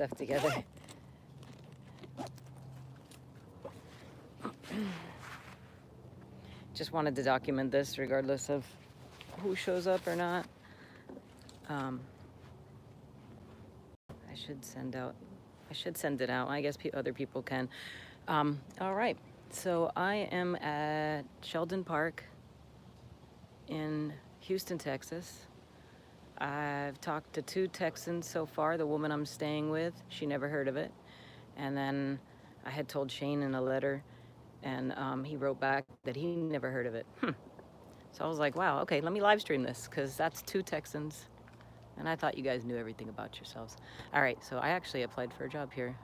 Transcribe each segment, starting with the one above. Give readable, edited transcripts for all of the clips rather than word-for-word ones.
stuff together. Just wanted to document this regardless of who shows up or not. I should send it out. I guess other people can. All right. So I am at Sheldon Park in Houston, Texas. I've talked to 2 Texans so far. The woman I'm staying with, she never heard of it. And then I had told Shane in a letter, and he wrote back that he never heard of it. So I was like, wow, okay, let me live stream this, because that's 2 Texans. And I thought you guys knew everything about yourselves. All right, so I actually applied for a job here.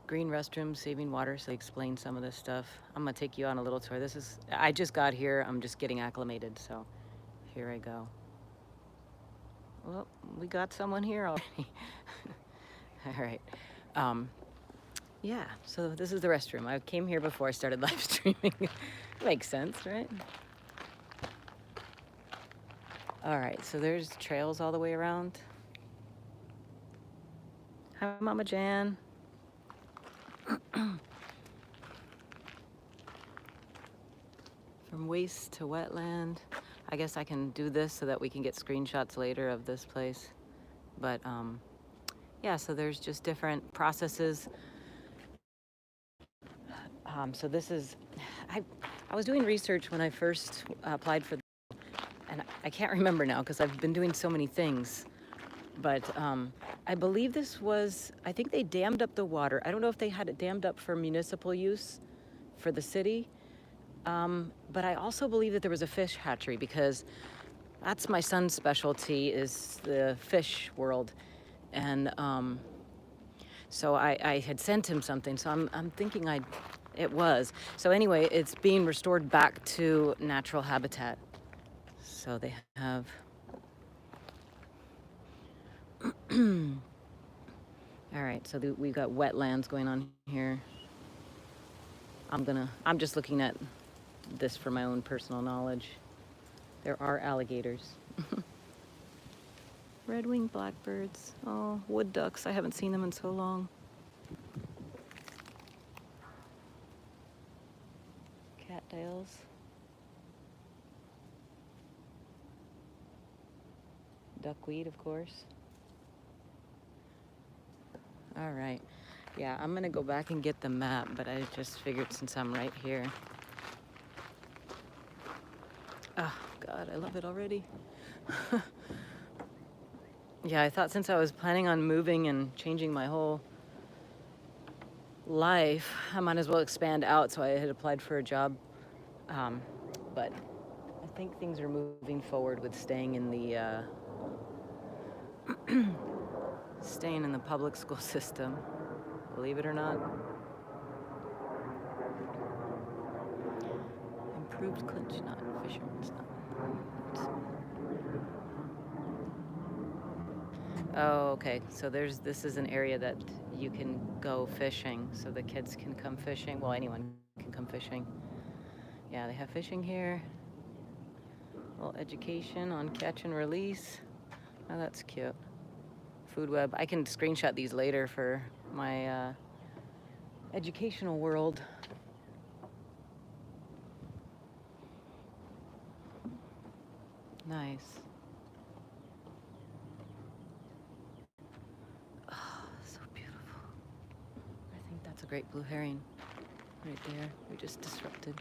Green restrooms, saving water, so they explain some of this stuff. I'm gonna take you on a little tour. I just got here, I'm just getting acclimated, so here I go. Well, we got someone here already. All right. Yeah, so this is the restroom. I came here before I started live streaming. Makes sense, right? All right, so there's trails all the way around. Hi, Mama Jan. From waste to wetland. I guess I can do this so that we can get screenshots later of this place. But yeah, so there's just different processes. So this is, I was doing research when I first applied for, and I can't remember now because I've been doing so many things. But I believe I think they dammed up the water. I don't know if they had it dammed up for municipal use for the city. But I also believe that there was a fish hatchery, because that's my son's specialty, is the fish world. And so I had sent him something, so I'm thinking it was. So anyway, it's being restored back to natural habitat. So they have all right, so we've got wetlands going on here. I'm just looking at this for my own personal knowledge. There are alligators. Red-winged blackbirds. Oh, wood ducks. I haven't seen them in so long. Cattails. Duckweed, of course. All right. Yeah, I'm gonna go back and get the map, but I just figured since I'm right here. Oh, God, I love it already. Yeah, I thought since I was planning on moving and changing my whole life, I might as well expand out, so I had applied for a job. But I think things are moving forward with staying in the staying in the public school system, believe it or not. Improved clinch knot, fisherman's knot. Oh, okay. So this is an area that you can go fishing, so the kids can come fishing. Well, anyone can come fishing. Yeah, they have fishing here. A little education on catch and release. Oh, that's cute. Food web. I can screenshot these later for my educational world. Nice. Oh, so beautiful. I think that's a great blue herring right there. We just disrupted.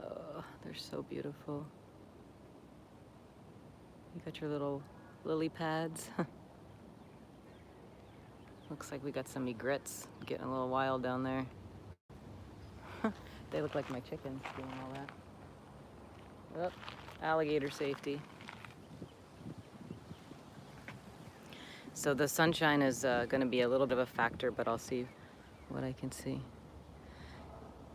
Oh, they're so beautiful. You got your little lily pads. Looks like we got some egrets getting a little wild down there. They look like my chickens doing all that. Oh, alligator safety. So the sunshine is going to be a little bit of a factor, but I'll see what I can see.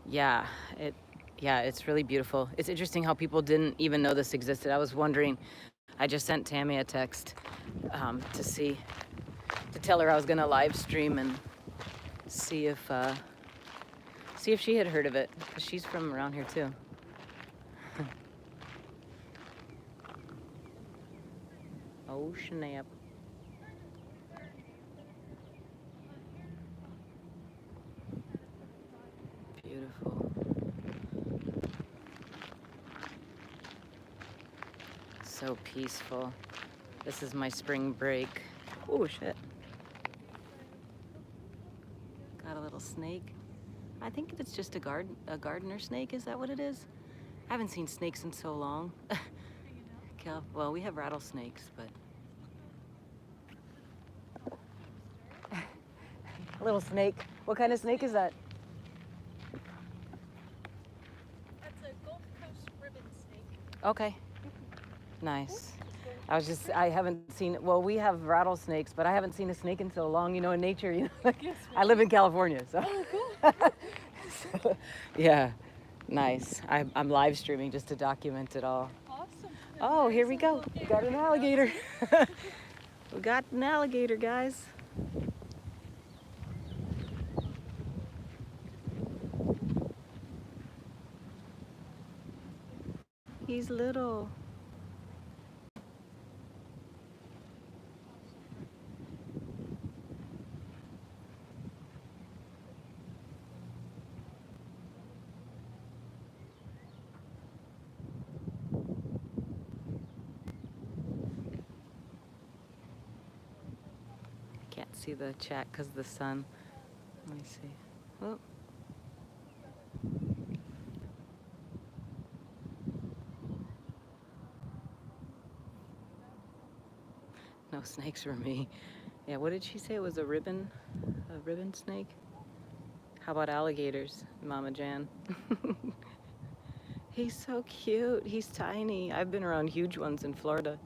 Yeah, it's really beautiful. It's interesting how people didn't even know this existed. I was wondering, I just sent Tammy a text to tell her I was going to live stream and see if she had heard of it, because she's from around here too. Oh, snap. Beautiful. So peaceful. This is my spring break. Oh, shit. Got a little snake. I think it's just a gardener snake. Is that what it is? I haven't seen snakes in so long. Well, we have rattlesnakes, but... A little snake. What kind of snake is that? That's a Gulf Coast ribbon snake. Okay. Nice. I haven't seen, well, we have rattlesnakes, but I haven't seen a snake in so long, in nature, Like, Yes, I live in California, so. Oh, cool. So, yeah, nice. I'm live streaming just to document it all. Awesome. Oh, here we go. We got an alligator. We got an alligator, guys. He's little. Can't see the chat because of the sun. Let me see. Oh. No snakes for me. Yeah, what did she say? It was a ribbon snake? How about alligators, Mama Jan? He's so cute. He's tiny. I've been around huge ones in Florida.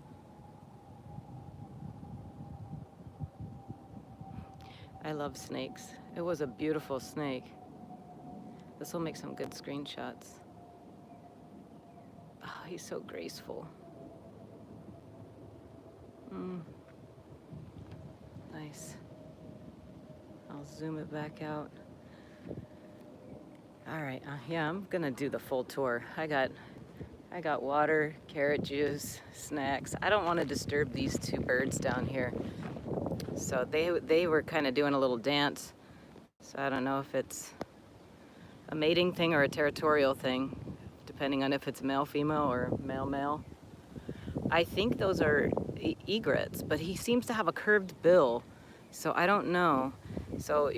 I love snakes. It was a beautiful snake. This will make some good screenshots. Oh, he's so graceful. Nice. I'll zoom it back out. All right, yeah, I'm gonna do the full tour. I got water, carrot juice, snacks. I don't want to disturb these two birds down here. So they were kind of doing a little dance. So I don't know if it's a mating thing or a territorial thing, depending on if it's male female or male male. I think those are egrets, but he seems to have a curved bill, so I don't know. So,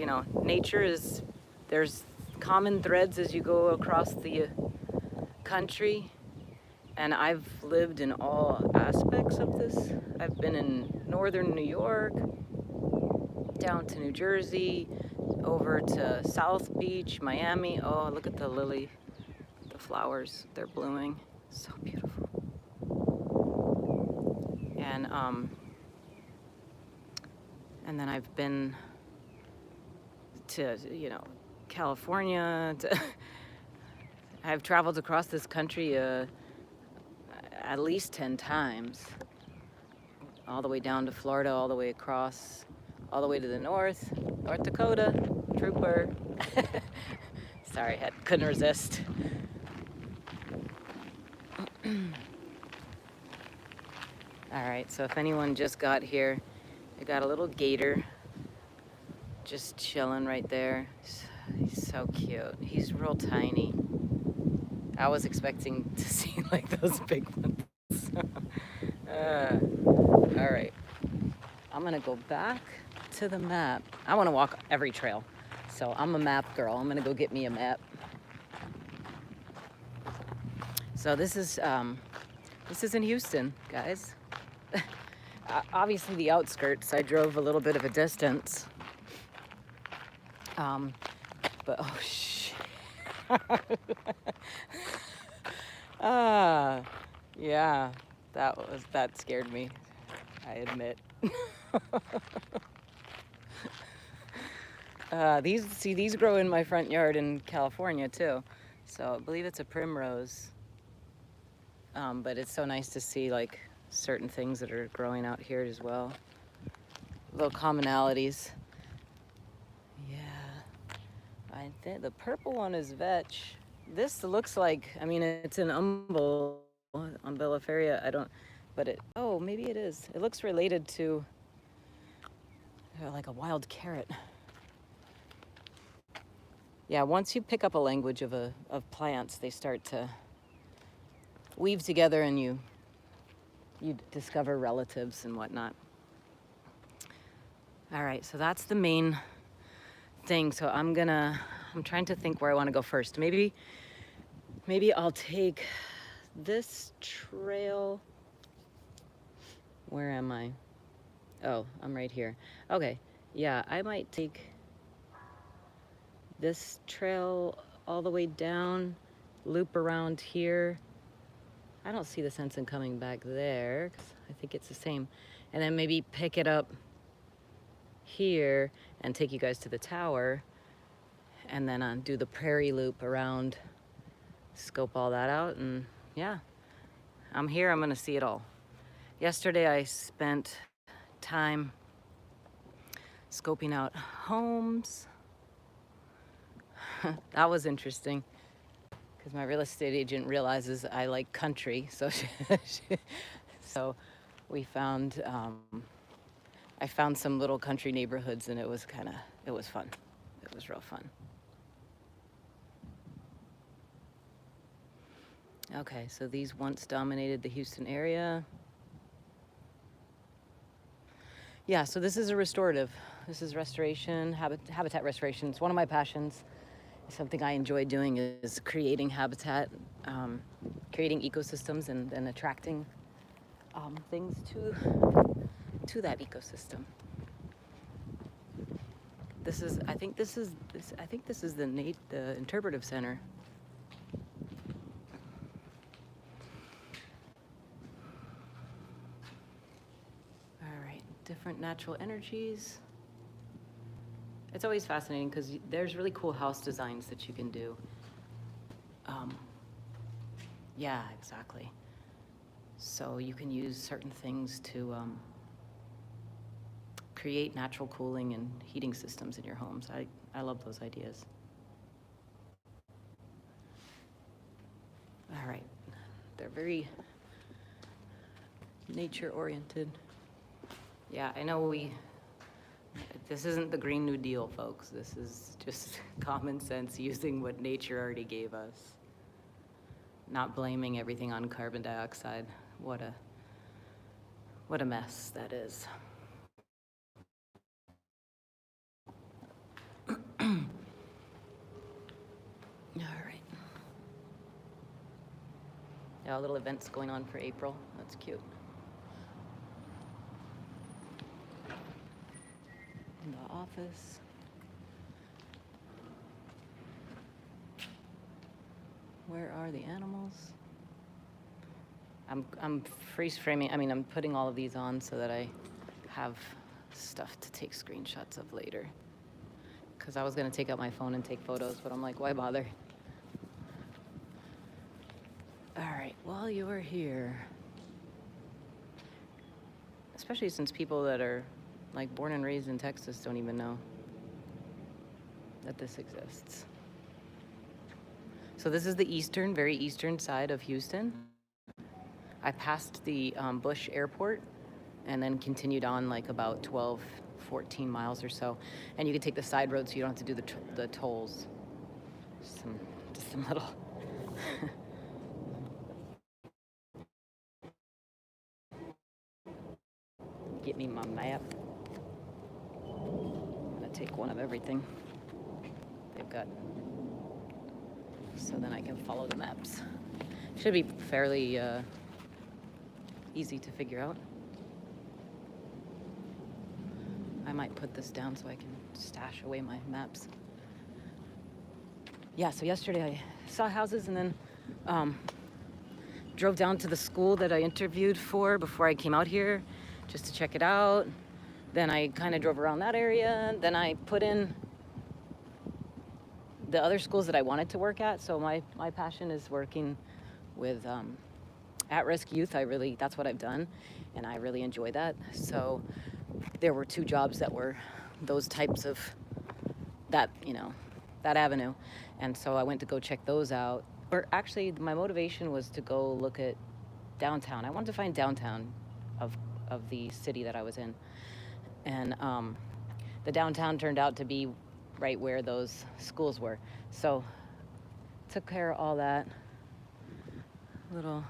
nature is, there's common threads as you go across the country, and I've lived in all aspects of this. I've been in northern New York, down to New Jersey, over to South Beach, Miami. Oh, look at the lily, the flowers, they're blooming. So beautiful. And then I've been to, California. I've traveled across this country at least 10 times. All the way down to Florida, all the way across, all the way to the North Dakota, trooper. Sorry, couldn't resist. All right, so if anyone just got here, I got a little gator just chilling right there. He's so cute. He's real tiny. I was expecting to see like those big ones. All right, I'm gonna go back to the map. I wanna walk every trail, so I'm a map girl. I'm gonna go get me a map. So this is in Houston, guys. Obviously the outskirts. I drove a little bit of a distance. But oh shit. Yeah, that scared me, I admit. These grow in my front yard in California too. So I believe it's a primrose. But it's so nice to see like certain things that are growing out here as well. Little commonalities. Yeah. I think the purple one is vetch. This looks like, it's an umbelliferia. but oh, maybe it is. It looks related to like a wild carrot. Yeah, once you pick up a language of plants, they start to weave together, and you discover relatives and whatnot. All right, so that's the main thing. So I'm trying to think where I want to go first. Maybe I'll take this trail. Where am I? Oh, I'm right here. Okay, yeah, I might take this trail all the way down, loop around here. I don't see the sense in coming back there, 'cause I think it's the same. And then maybe pick it up here and take you guys to the tower, and then do the prairie loop around, scope all that out, and yeah, I'm here, I'm gonna see it all. Yesterday I spent time scoping out homes. That was interesting, because my real estate agent realizes I like country, so so we found I found some little country neighborhoods, and it was fun. It was real fun. Okay, so these once dominated the Houston area. Yeah, so this is a restorative. This is restoration, habitat restoration. It's one of my passions. Something I enjoy doing is creating habitat, creating ecosystems, and then attracting things to that ecosystem. I think this is the interpretive center. All right, different natural energies. It's always fascinating because there's really cool house designs that you can do. Yeah, exactly. So you can use certain things to create natural cooling and heating systems in your homes. I love those ideas. All right, they're very nature-oriented. Yeah, I know this isn't the Green New Deal, folks. This is just common sense, using what nature already gave us. Not blaming everything on carbon dioxide. What a mess that is. All right. Yeah, little events going on for April. That's cute. In the office. Where are the animals? I'm freeze framing. I mean, I'm putting all of these on so that I have stuff to take screenshots of later. Because I was going to take out my phone and take photos, but I'm like, why bother? All right, while you're here, especially since people that are like born and raised in Texas don't even know that this exists. So this is the very eastern side of Houston. I passed the Bush Airport and then continued on like about 12, 14 miles or so. And you can take the side road so you don't have to do the tolls. Just some little... Get me my map. I'm gonna take one of everything they've got, so then I can follow the maps. Should be fairly easy to figure out. I might put this down so I can stash away my maps. Yeah, so yesterday I saw houses and then drove down to the school that I interviewed for before I came out here, just to check it out. Then I kind of drove around that area. Then I put in the other schools that I wanted to work at. So my passion is working with at-risk youth. That's what I've done, and I really enjoy that. So there were 2 jobs that were those types of that avenue. And so I went to go check those out. Or actually, my motivation was to go look at downtown. I wanted to find downtown of the city that I was in, and the downtown turned out to be right where those schools were. So took care of all that. Little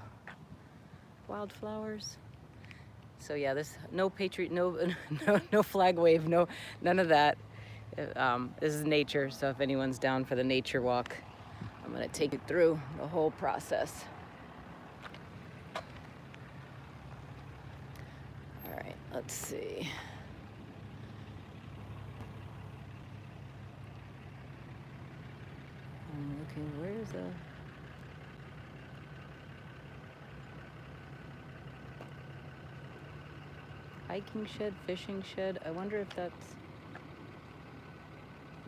wildflowers. So yeah, this no patriot, no flag wave, none of that. This is nature. So if anyone's down for the nature walk, I'm gonna take you through the whole process. All right, let's see. I'm looking, where's the... hiking shed, fishing shed. I wonder if that's...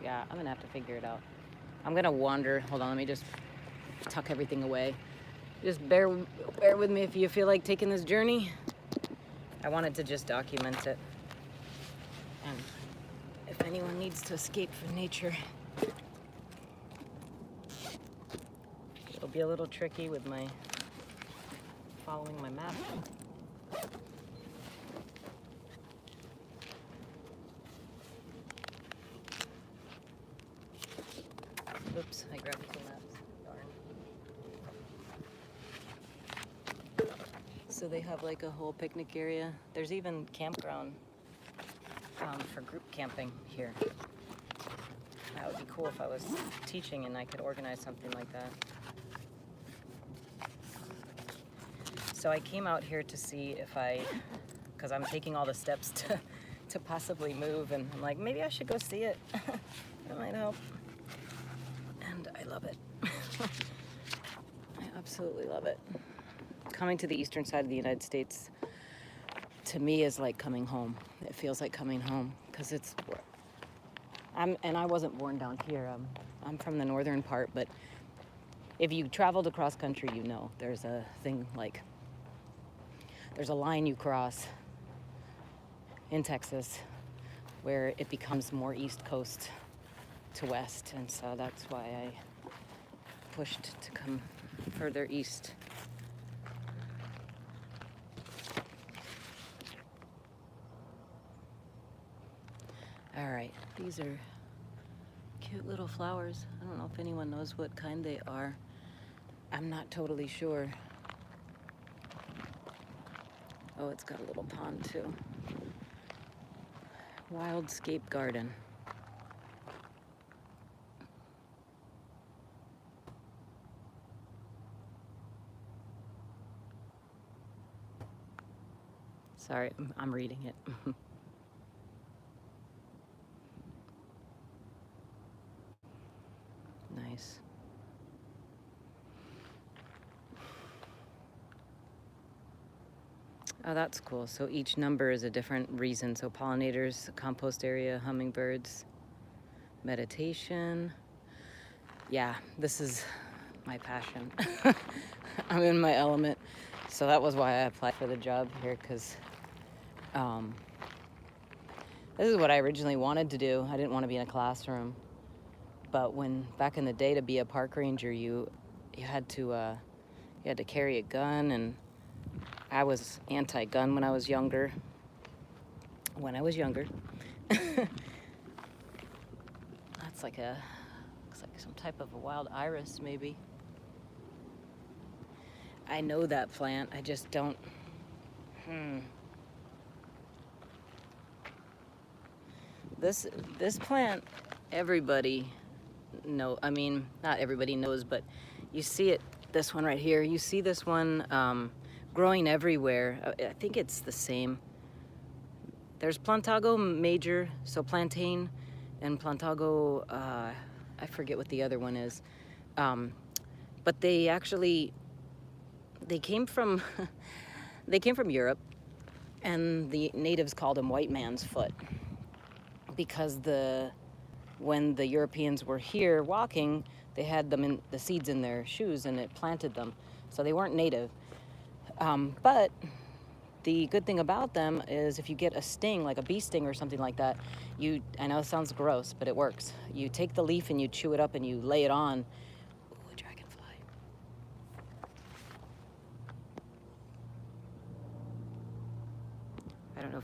Yeah, I'm gonna have to figure it out. I'm gonna wander. Hold on, let me just tuck everything away. Just bear with me if you feel like taking this journey. I wanted to just document it. And if anyone needs to escape from nature, it'll be a little tricky with my following my map. Oops, I grabbed two maps. Darn. So they have like a whole picnic area. There's even campground for group camping here. That would be cool if I was teaching and I could organize something like that. So I came out here to see if because I'm taking all the steps to possibly move, and I'm like, maybe I should go see it. That might help. And I love it. I absolutely love it. Coming to the eastern side of the United States, to me, is like coming home. It feels like coming home, because and I wasn't born down here. I'm from the northern part, but if you traveled across country, you know there's a thing like, there's a line you cross in Texas where it becomes more East Coast to West, and so that's why I pushed to come further east. All right, these are cute little flowers. I don't know if anyone knows what kind they are. I'm not totally sure. Oh, it's got a little pond too. Wildscape garden. Sorry, I'm reading it. Nice. Oh, that's cool. So each number is a different reason. So pollinators, compost area, hummingbirds, meditation. Yeah, this is my passion. I'm in my element. So that was why I applied for the job here, because this is what I originally wanted to do. I didn't want to be in a classroom. But when back in the day, to be a park ranger, you had to carry a gun, and I was anti-gun when I was younger. That's like looks like some type of a wild iris, maybe. I know that plant. I just don't. This plant, everybody know. I mean, not everybody knows, but you see it. This one right here. You see this one growing everywhere. I think it's the same. There's Plantago major, so plantain, and Plantago. I forget what the other one is. But they came from Europe, and the natives called them white man's foot, because when the Europeans were here walking, they had the seeds in their shoes, and it planted them, so they weren't native. But the good thing about them is if you get a sting, like a bee sting or something like that, I know it sounds gross, but it works. You take the leaf and you chew it up and you lay it on. Ooh, a dragonfly.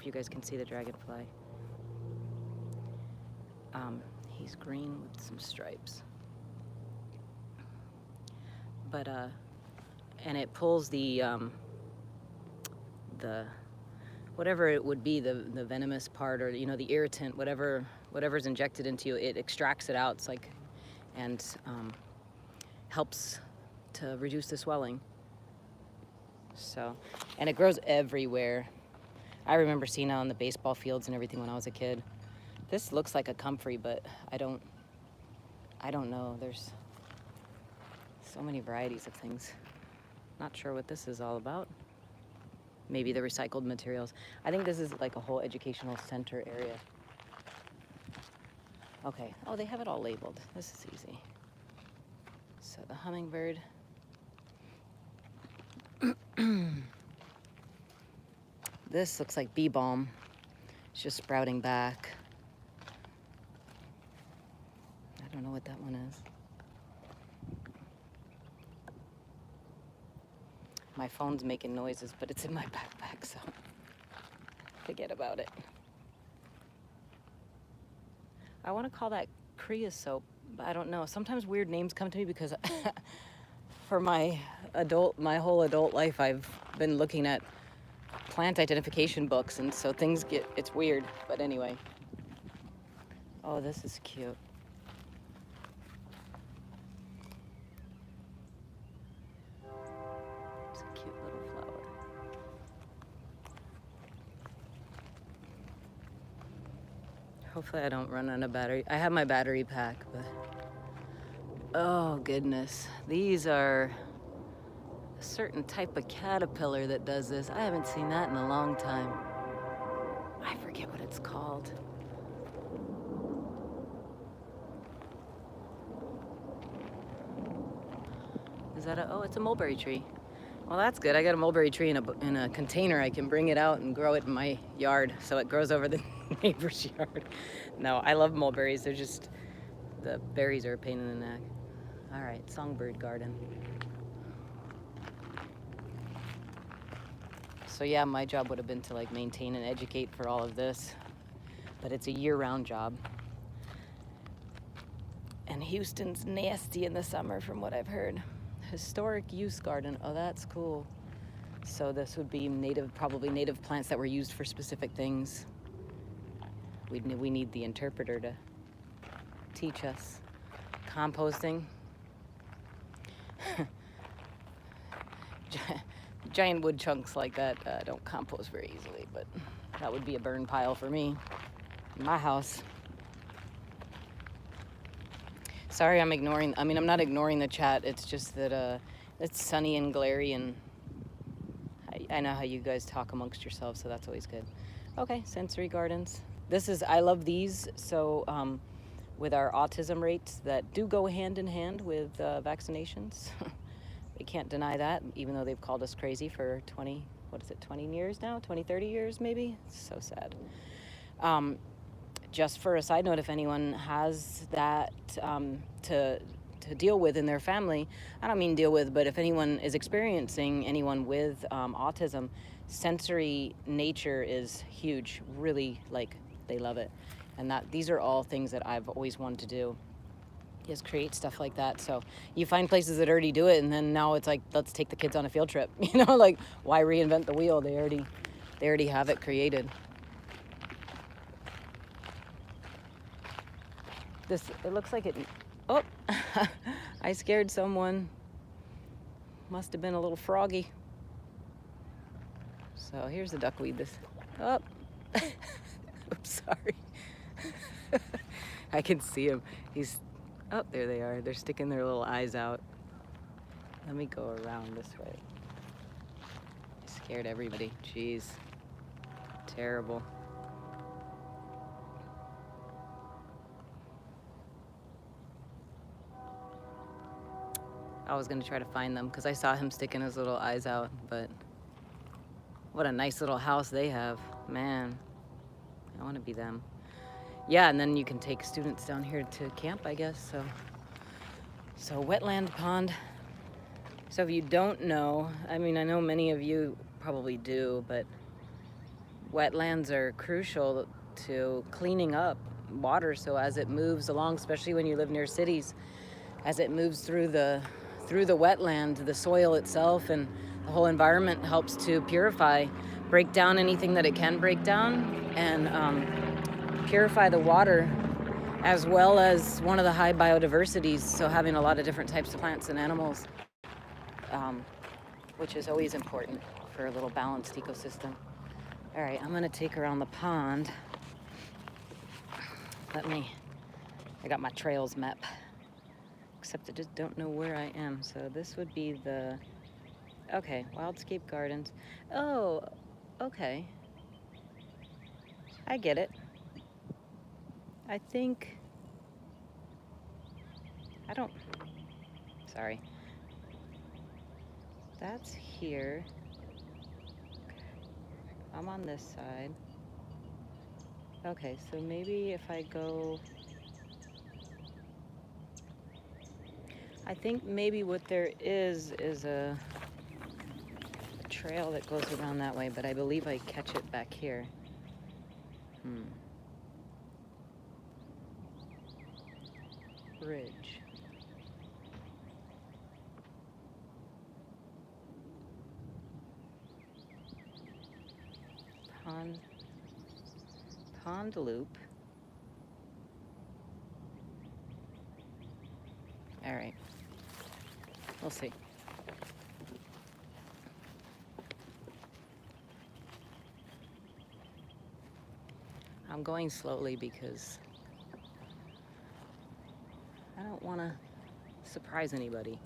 if you guys can see the dragonfly. He's green with some stripes. But, and it pulls the whatever it would be, the venomous part, or, you know, the irritant, whatever's injected into you, it extracts it out. It's like, and helps to reduce the swelling. So, and it grows everywhere. I remember seeing it on the baseball fields and everything when I was a kid. This looks like a comfrey, but I don't know. There's so many varieties of things. Not sure what this is all about. Maybe the recycled materials. I think this is like a whole educational center area. Okay, oh, they have it all labeled. This is easy. So the hummingbird. This looks like bee balm. It's just sprouting back. I don't know what that one is. My phone's making noises, but it's in my backpack, so forget about it. I want to call that creosote, but I don't know. Sometimes weird names come to me because for my whole adult life, I've been looking at plant identification books, and so it's weird, but anyway. Oh, this is cute. It's a cute little flower. Hopefully I don't run out of battery. I have my battery pack, but oh goodness. These are a certain type of caterpillar that does this. I haven't seen that in a long time. I forget what it's called. Is that oh, it's a mulberry tree. Well, that's good. I got a mulberry tree in a container. I can bring it out and grow it in my yard so it grows over the neighbor's yard. No, I love mulberries. They're just, the berries are a pain in the neck. All right, songbird garden. So yeah, my job would have been to like maintain and educate for all of this, but it's a year-round job. And Houston's nasty in the summer from what I've heard. Historic use garden, oh that's cool. So this would be probably native plants that were used for specific things. We need the interpreter to teach us. Composting. Giant wood chunks like that don't compost very easily, but that would be a burn pile for me in my house. Sorry, I'm not ignoring the chat. It's just that it's sunny and glary, and I know how you guys talk amongst yourselves, so that's always good. Okay, sensory gardens. I love these. So with our autism rates that do go hand in hand with vaccinations, we can't deny that, even though they've called us crazy for 20 years now? 20, 30 years maybe? So sad. Just for a side note, if anyone has that to deal with in their family, I don't mean deal with, but if anyone is experiencing anyone with autism, sensory nature is huge. Really, like, they love it. And these are all things that I've always wanted to do, is create stuff like that. So you find places that already do it, and then now it's like, let's take the kids on a field trip. You know, like, why reinvent the wheel? They already have it created. It looks like it, oh, I scared someone. Must have been a little froggy. So here's the duckweed. Oh, oops, sorry. I can see him. Oh, there they are. They're sticking their little eyes out. Let me go around this way. I scared everybody. Jeez. Terrible. I was gonna try to find them because I saw him sticking his little eyes out, but what a nice little house they have. Man, I wanna be them. Yeah, and then you can take students down here to camp, I guess, so wetland pond. So if you don't know, I mean, I know many of you probably do, but wetlands are crucial to cleaning up water, so as it moves along, especially when you live near cities, as it moves through the wetland, the soil itself and the whole environment helps to purify, break down anything that it can break down, and purify the water, as well as one of the high biodiversities, so having a lot of different types of plants and animals, which is always important for a little balanced ecosystem. All right, I'm gonna take her around the pond. I got my trails map, except I just don't know where I am. So this would be the, okay, Wildscape Gardens. Oh, okay. I get it. I think, sorry. That's here. I'm on this side. Okay, so maybe if I go, I think maybe what there is a trail that goes around that way, but I believe I catch it back here. Bridge. Pond loop. All right, we'll see. I'm going slowly because I don't want to surprise anybody.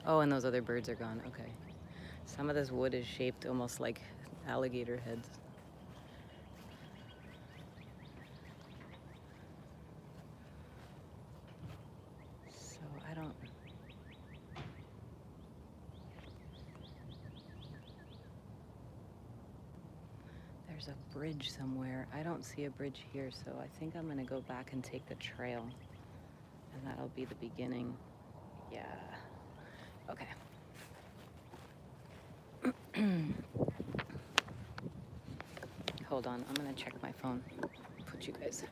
Oh, and those other birds are gone. Okay. Some of this wood is shaped almost like alligator heads. So I don't... There's a bridge somewhere. I don't see a bridge here, so I think I'm gonna go back and take the trail. And that'll be the beginning. Yeah. Okay. Hold on, I'm gonna check my phone. Put you guys.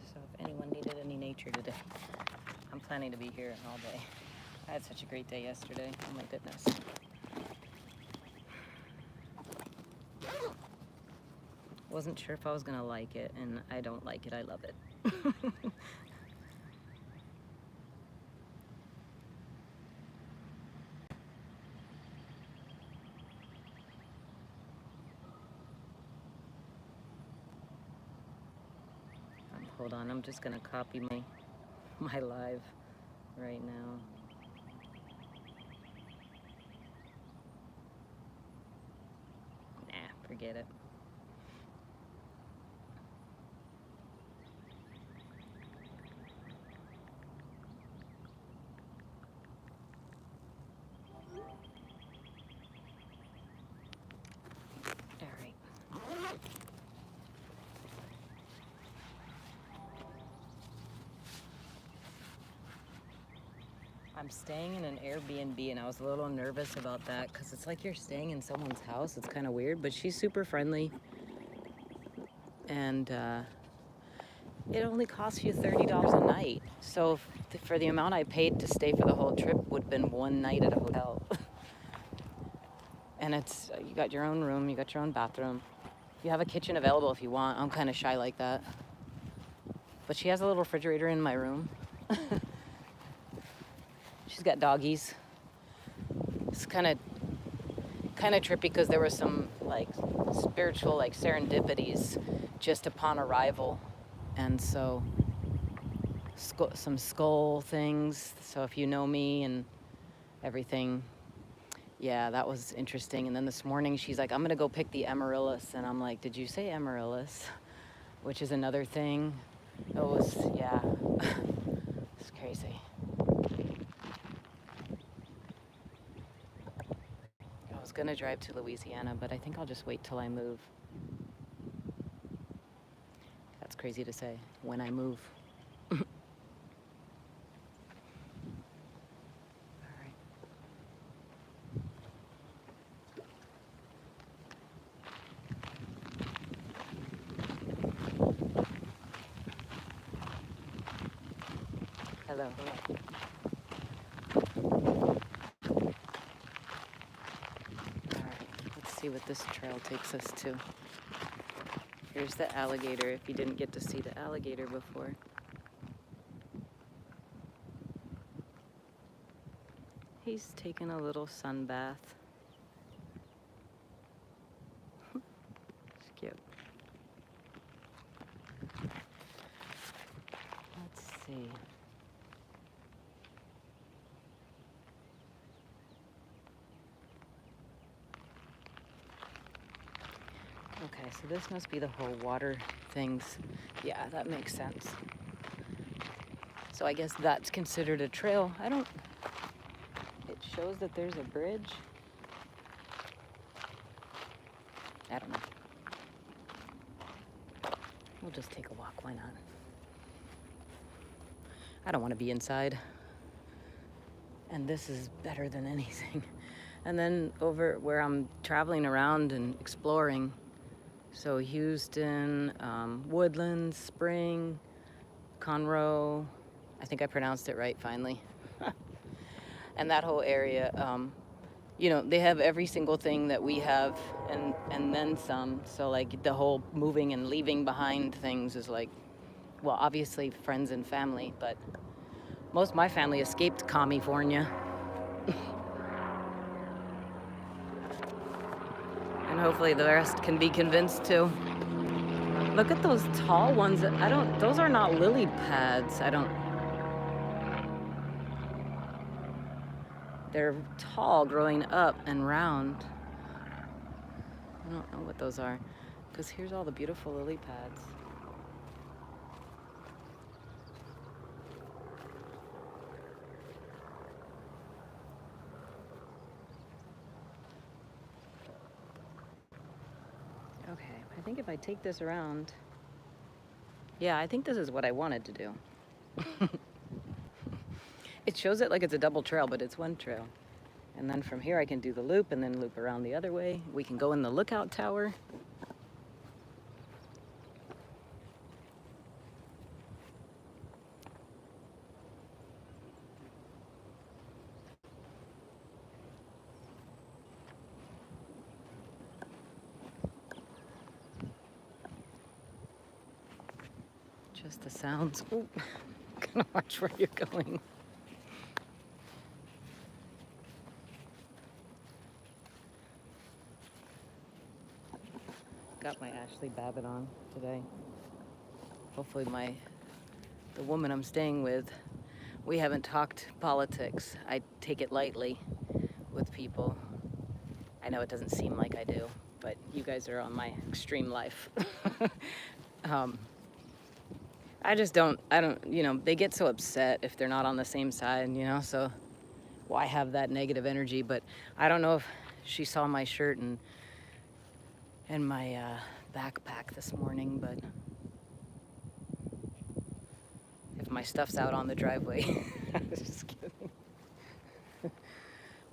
So if anyone needed any nature today, I'm planning to be here all day. I had such a great day yesterday. Oh my goodness. Wasn't sure if I was gonna like it, and I don't like it. I love it. Hold on, I'm just gonna copy my live right now. Nah, forget it. All right. I'm staying in an Airbnb, and I was a little nervous about that because it's like you're staying in someone's house. It's kind of weird, but she's super friendly. And it only costs you $30 a night. So for the amount I paid to stay for the whole trip would have been one night at a hotel. And it's, you got your own room, you got your own bathroom. You have a kitchen available if you want. I'm kind of shy like that. But she has a little refrigerator in my room. She's got doggies. It's kind of trippy because there were some like spiritual like serendipities just upon arrival, and so some skull things. So if you know me and everything, yeah, that was interesting. And then this morning she's like, I'm gonna go pick the amaryllis, and I'm like, did you say amaryllis? Which is another thing. It was, yeah. It's crazy. I was gonna drive to Louisiana, but I think I'll just wait till I move. That's crazy to say, when I move. All right. Hello. Alright, let's see what this trail takes us to. Here's the alligator, if you didn't get to see the alligator before. He's taking a little sun bath. It's cute. Let's see. Okay, so this must be the whole water things. Yeah, that makes sense. So I guess that's considered a trail. It shows that there's a bridge. I don't know. We'll just take a walk, why not? I don't want to be inside. And this is better than anything. And then over where I'm traveling around and exploring, so Houston, Woodlands, Spring, Conroe, I think I pronounced it right finally. And that whole area, you know, they have every single thing that we have and then some. So like the whole moving and leaving behind things is like, well, obviously friends and family, but most of my family escaped California. And hopefully the rest can be convinced too. Look at those tall ones. Those are not lily pads. They're tall, growing up and round. I don't know what those are, because here's all the beautiful lily pads. Okay, I think if I take this around, yeah, I think this is what I wanted to do. It shows it like it's a double trail, but it's one trail. And then from here I can do the loop and then loop around the other way. We can go in the lookout tower. Just the sounds. Ooh, gotta watch where you're going. Got my Ashley Babbitt on today. Hopefully the woman I'm staying with, we haven't talked politics. I take it lightly with people. I know it doesn't seem like I do, but you guys are on my extreme life. I don't, you know, they get so upset if they're not on the same side, you know, so why have that negative energy? But I don't know if she saw my shirt and my backpack this morning, but if my stuff's out on the driveway. I was just kidding.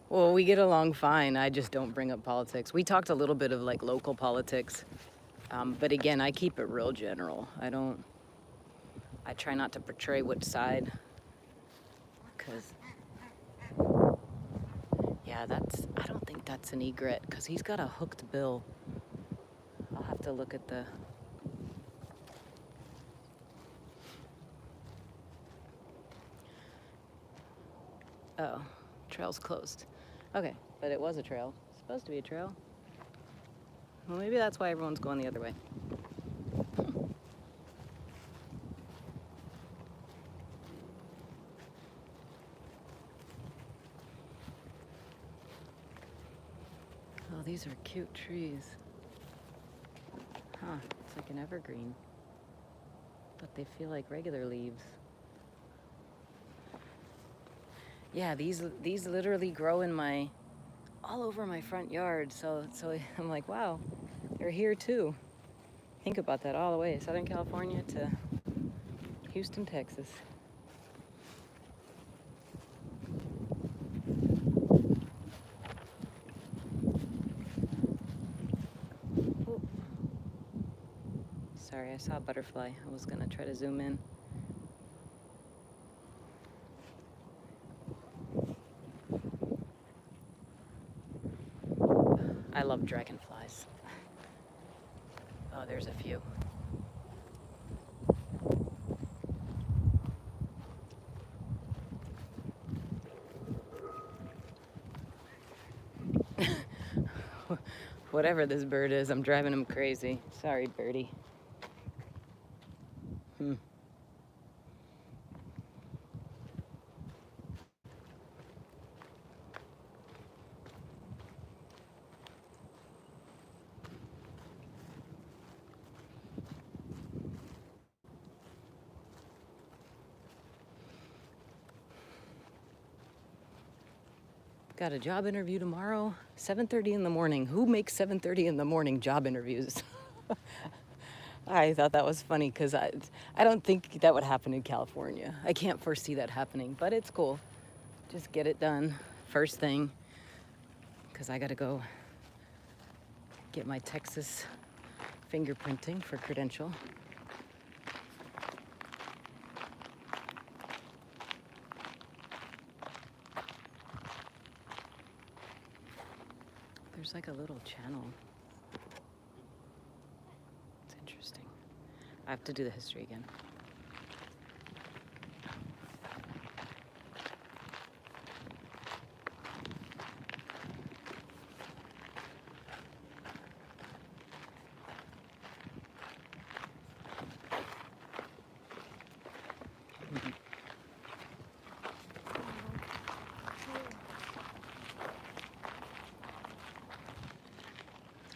Well, we get along fine. I just don't bring up politics. We talked a little bit of like local politics, but again, I keep it real general. I try not to portray which side, because yeah, I don't think that's an egret, because he's got a hooked bill. I'll have to look at the... Oh, trail's closed. Okay, but it was a trail. It's supposed to be a trail. Well, maybe that's why everyone's going the other way. Oh, these are cute trees. Huh, it's like an evergreen. But they feel like regular leaves. Yeah, these literally grow in all over my front yard. So I'm like, wow, they're here too. Think about that, all the way, Southern California to Houston, Texas. Ooh. Sorry, I saw a butterfly. I was gonna try to zoom in. I love dragonflies. Oh, there's a few. Whatever this bird is, I'm driving him crazy. Sorry, birdie. Hmm. Got a job interview tomorrow, 7:30 in the morning. Who makes 7:30 in the morning job interviews? I thought that was funny because I don't think that would happen in California. I can't foresee that happening, but it's cool. Just get it done first thing because I got to go get my Texas fingerprinting for credential. There's like a little channel. It's interesting. I have to do the history again.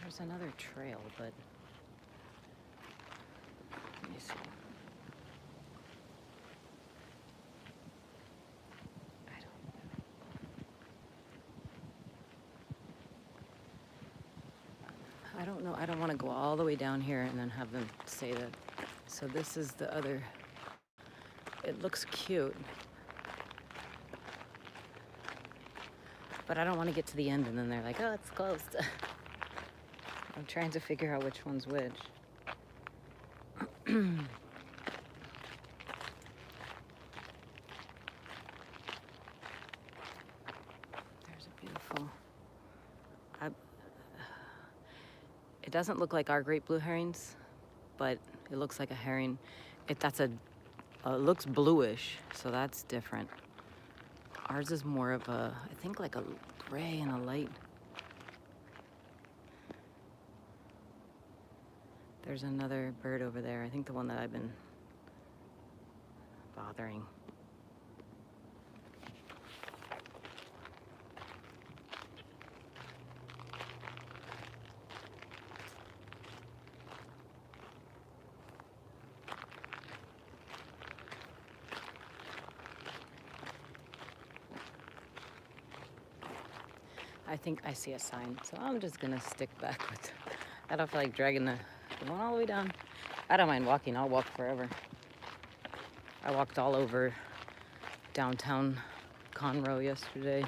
There's another trail, but let me see. I don't know. I don't want to go all the way down here and then have them say that. So this is the other. It looks cute, but I don't want to get to the end and then they're like, oh, it's closed. I'm trying to figure out which one's which. There's a beautiful. It doesn't look like our great blue herrings, but it looks like a herring. It looks bluish, so that's different. Ours is more of a, I think like a gray and a light. There's another bird over there. I think the one that I've been bothering. I think I see a sign, so I'm just gonna stick back with. I don't feel like dragging the one all the way down. I don't mind walking. I'll walk forever. I walked all over downtown Conroe yesterday.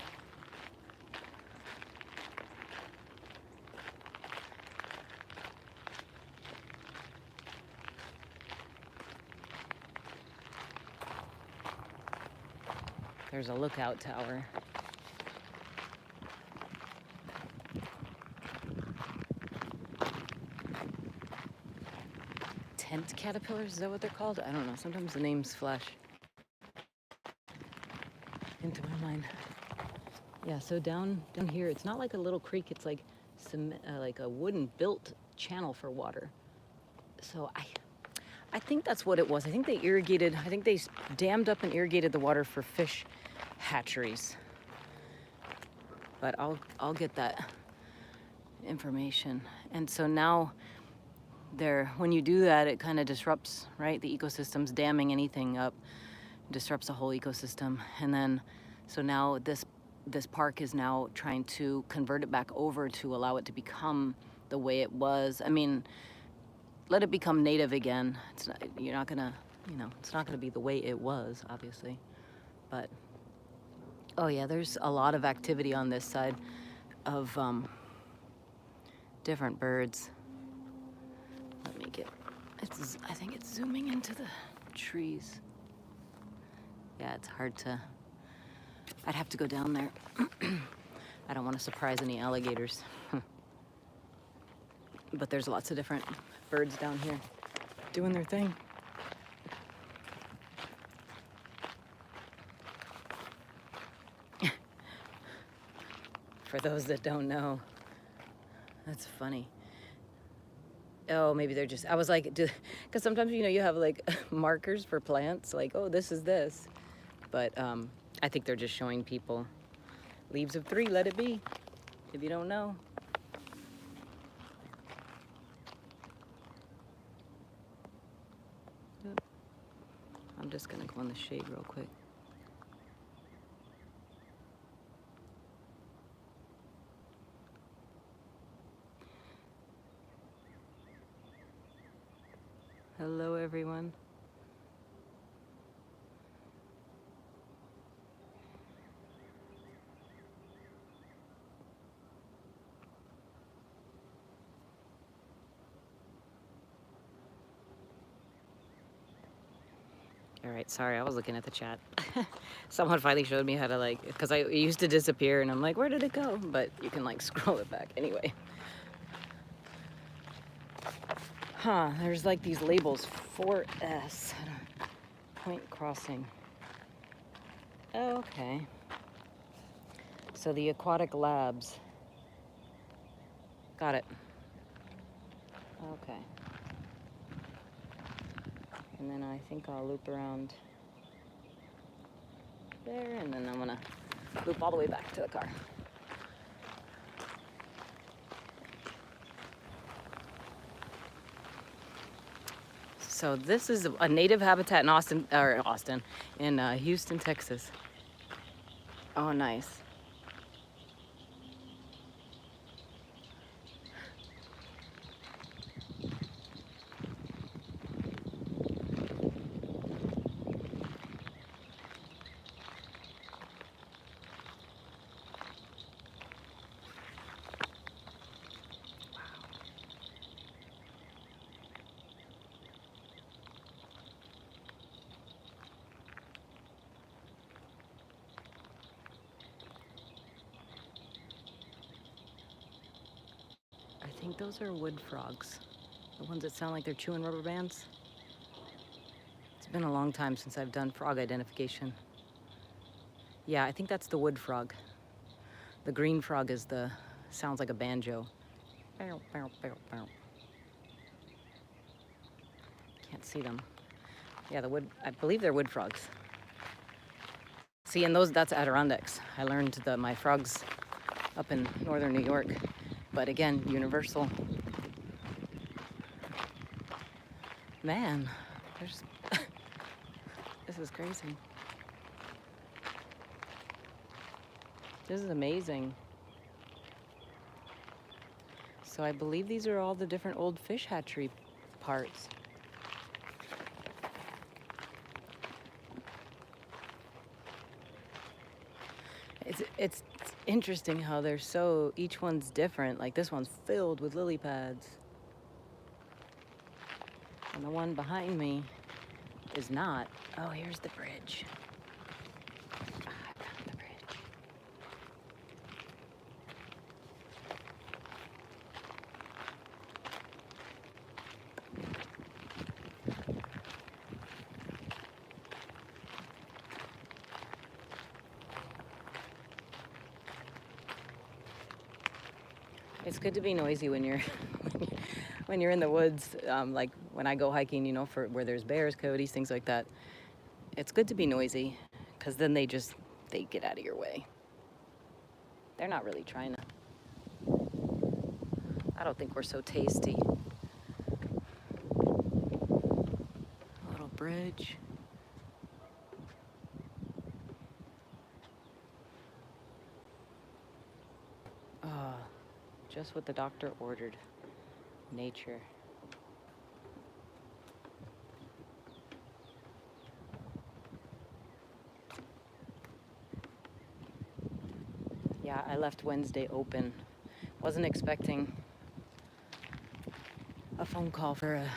There's a lookout tower. Tent caterpillars, is that what they're called? I don't know. Sometimes the names flash into my mind. Yeah, so down here, it's not like a little creek. It's like like a wooden built channel for water. So I think that's what it was. I think they irrigated. I think they dammed up and irrigated the water for fish hatcheries. But I'll get that information. And so now when you do that, it kind of disrupts, right? The ecosystems, damming anything up disrupts the whole ecosystem. And then, so now this park is now trying to convert it back over to allow it to become the way it was. I mean, let it become native again. You're not gonna, it's not gonna be the way it was, obviously. But, oh yeah, there's a lot of activity on this side of different birds. Let me get, I think it's zooming into the trees. Yeah, it's hard to, I'd have to go down there. I don't want to surprise any alligators. But there's lots of different birds down here doing their thing. For those that don't know, that's funny. Oh, maybe they're just, I was like, because sometimes, you know, you have like markers for plants, like, oh, this is this. But I think they're just showing people leaves of 3, let it be, if you don't know. I'm just gonna go in the shade real quick. Hello, everyone. All right, sorry, I was looking at the chat. Someone finally showed me how to like, because it used to disappear and I'm like, where did it go? But you can like scroll it back anyway. Huh, there's like these labels, 4S, point crossing. Okay. So the aquatic labs. Got it. Okay. And then I think I'll loop around there, and then I'm gonna loop all the way back to the car. So this is a native habitat in Houston, Texas. Oh, nice. I think those are wood frogs. The ones that sound like they're chewing rubber bands. It's been a long time since I've done frog identification. Yeah, I think that's the wood frog. The green frog is sounds like a banjo. Can't see them. Yeah, I believe they're wood frogs. See, and that's Adirondacks. I learned my frogs up in northern New York. But again, universal. Man, this is crazy. This is amazing. So I believe these are all the different old fish hatchery parts. It's interesting how each one's different. Like this one's filled with lily pads. And the one behind me is not. Oh, here's the bridge. I found the bridge. It's good to be noisy when you're when you're in the woods, like when I go hiking, you know, for where there's bears, coyotes, things like that. It's good to be noisy, because then they get out of your way. They're not really trying to. I don't think we're so tasty. A little bridge. Just what the doctor ordered. Nature. Yeah, I left Wednesday open. Wasn't expecting a phone call for a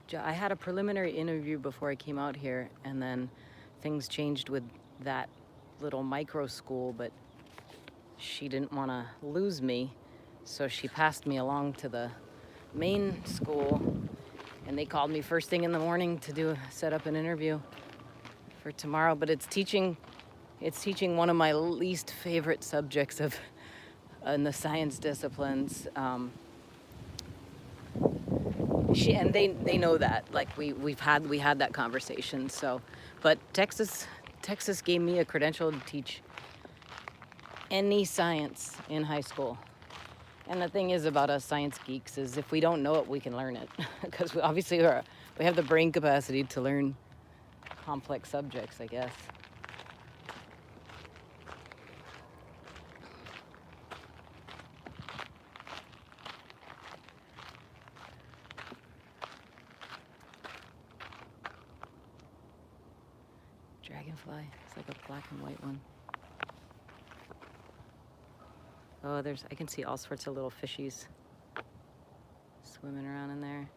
job. I had a preliminary interview before I came out here, and then things changed with that little micro school, but she didn't want to lose me, So she passed me along to the main school, and they called me first thing in the morning to set up an interview for tomorrow. But it's teaching one of my least favorite subjects in the science disciplines. They know that. Like we had that conversation. So, but Texas gave me a credential to teach any science in high school. And the thing is about us science geeks is if we don't know it, we can learn it because we have the brain capacity to learn complex subjects, I guess. Dragonfly. It's like a black and white one. Oh, I can see all sorts of little fishies swimming around in there.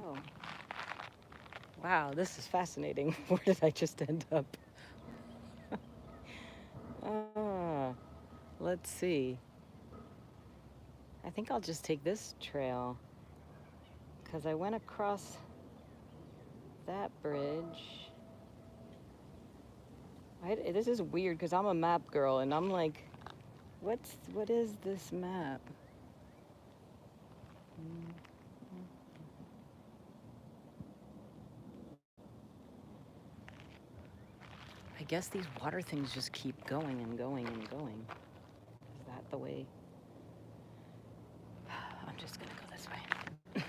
Oh. Wow, this is fascinating. Where did I just end up? Let's see. I think I'll just take this trail because I went across that bridge. This is weird because I'm a map girl and I'm like, what is this map? I guess these water things just keep going and going and going. Is that the way? I'm just gonna go this way.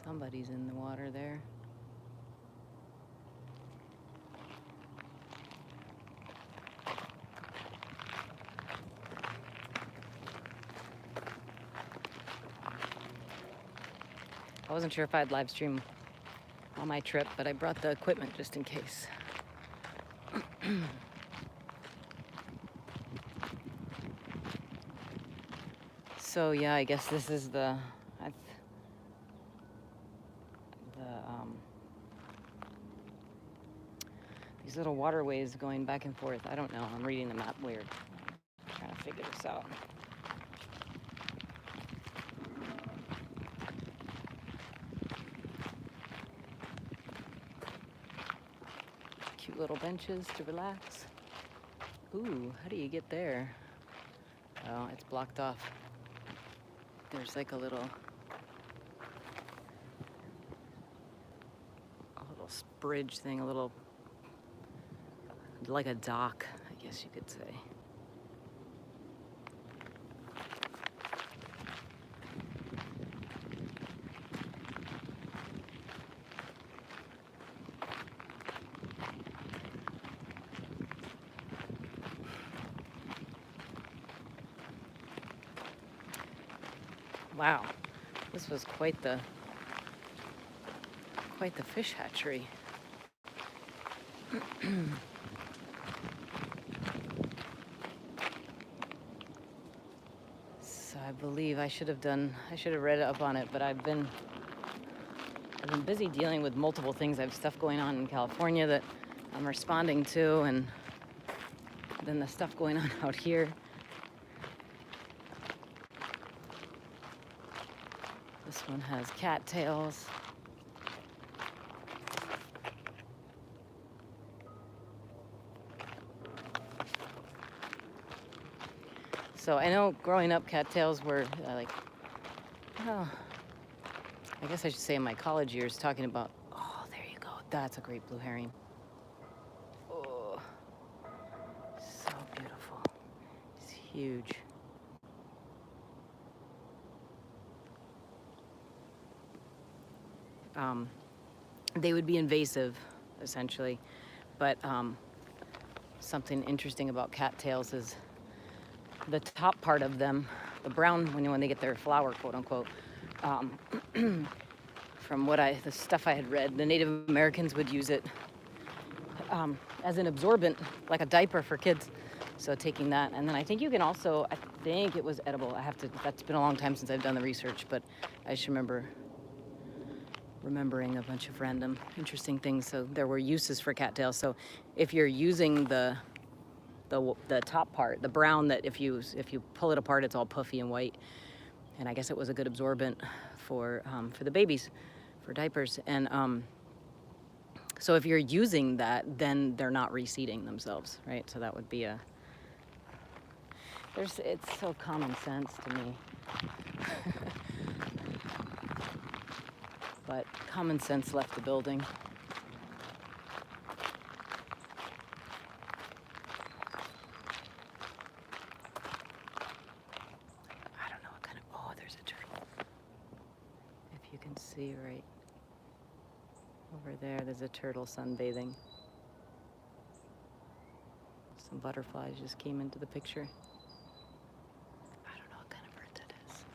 Somebody's in the water there. I wasn't sure if I'd live stream on my trip, but I brought the equipment just in case. So yeah, I guess this is these little waterways going back and forth. I don't know. I'm reading the map weird. I'm trying to figure this out. Cute little benches to relax. Ooh, how do you get there? Oh, it's blocked off. There's like a little bridge thing, like a dock, I guess you could say. Wow, this was quite the fish hatchery. So I believe I should have read up on it, but I've been busy dealing with multiple things. I have stuff going on in California that I'm responding to, and then the stuff going on out here. This one has cattails. So I know growing up, cattails were I guess I should say in my college years, talking about, oh, there you go. That's a great blue herring. Oh, so beautiful. It's huge. They would be invasive, essentially, but something interesting about cattails is the top part of them, the brown, when they get their flower, quote unquote, um, from the stuff I had read, the Native Americans would use it as an absorbent, like a diaper for kids. So taking that, and then I think you can also, I think it was edible. That's been a long time since I've done the research, but I just remembering a bunch of random interesting things. So there were uses for cattails. So if you're using the top part, the brown, that if you pull it apart, it's all puffy and white. And I guess it was a good absorbent for the babies, for diapers. And so if you're using that, then they're not reseeding themselves, right? So that would be it's so common sense to me. But common sense left the building. I don't know what kind of, oh, there's a turtle. If you can see right over there, there's a turtle sunbathing. Some butterflies just came into the picture. I don't know what kind of bird that is.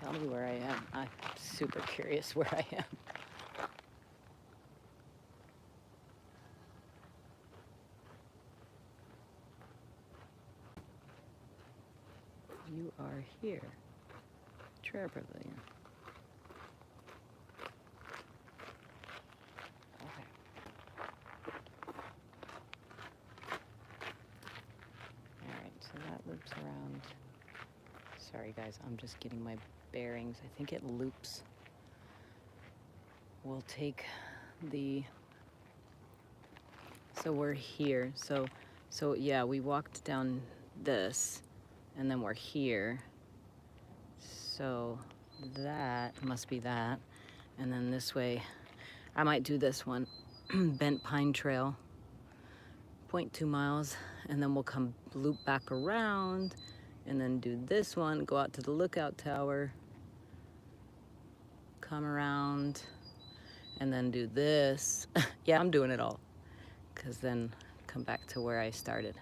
Tell me where I am. I'm super curious where I am. You are here. Chair Pavilion. Okay. Alright, so that loops around. Sorry guys, I'm just getting my bearings. I think it loops. We'll take so we're here. So yeah, we walked down this and then we're here. So that must be that. And then this way, I might do this one, Bent Pine Trail, 0.2 miles, and then we'll come loop back around and then do this one, go out to the lookout tower, come around, and then do this. Yeah, I'm doing it all, because then come back to where I started.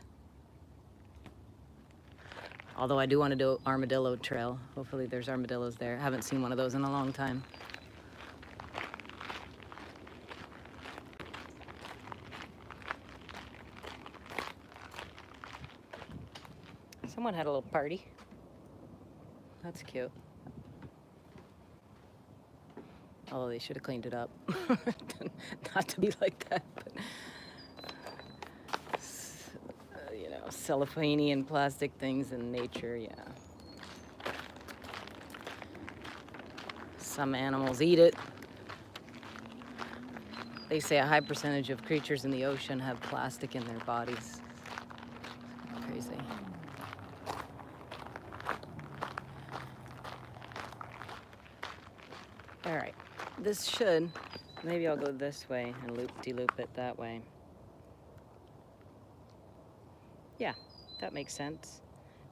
Although I do want to do Armadillo Trail. Hopefully there's armadillos there. I haven't seen one of those in a long time. Someone had a little party. That's cute. Although they should have cleaned it up. Not to be like that, but you know, cellophane and plastic things in nature, yeah. Some animals eat it. They say a high percentage of creatures in the ocean have plastic in their bodies. Crazy. All right, this should, maybe I'll go this way and de-loop it that way. Yeah, that makes sense.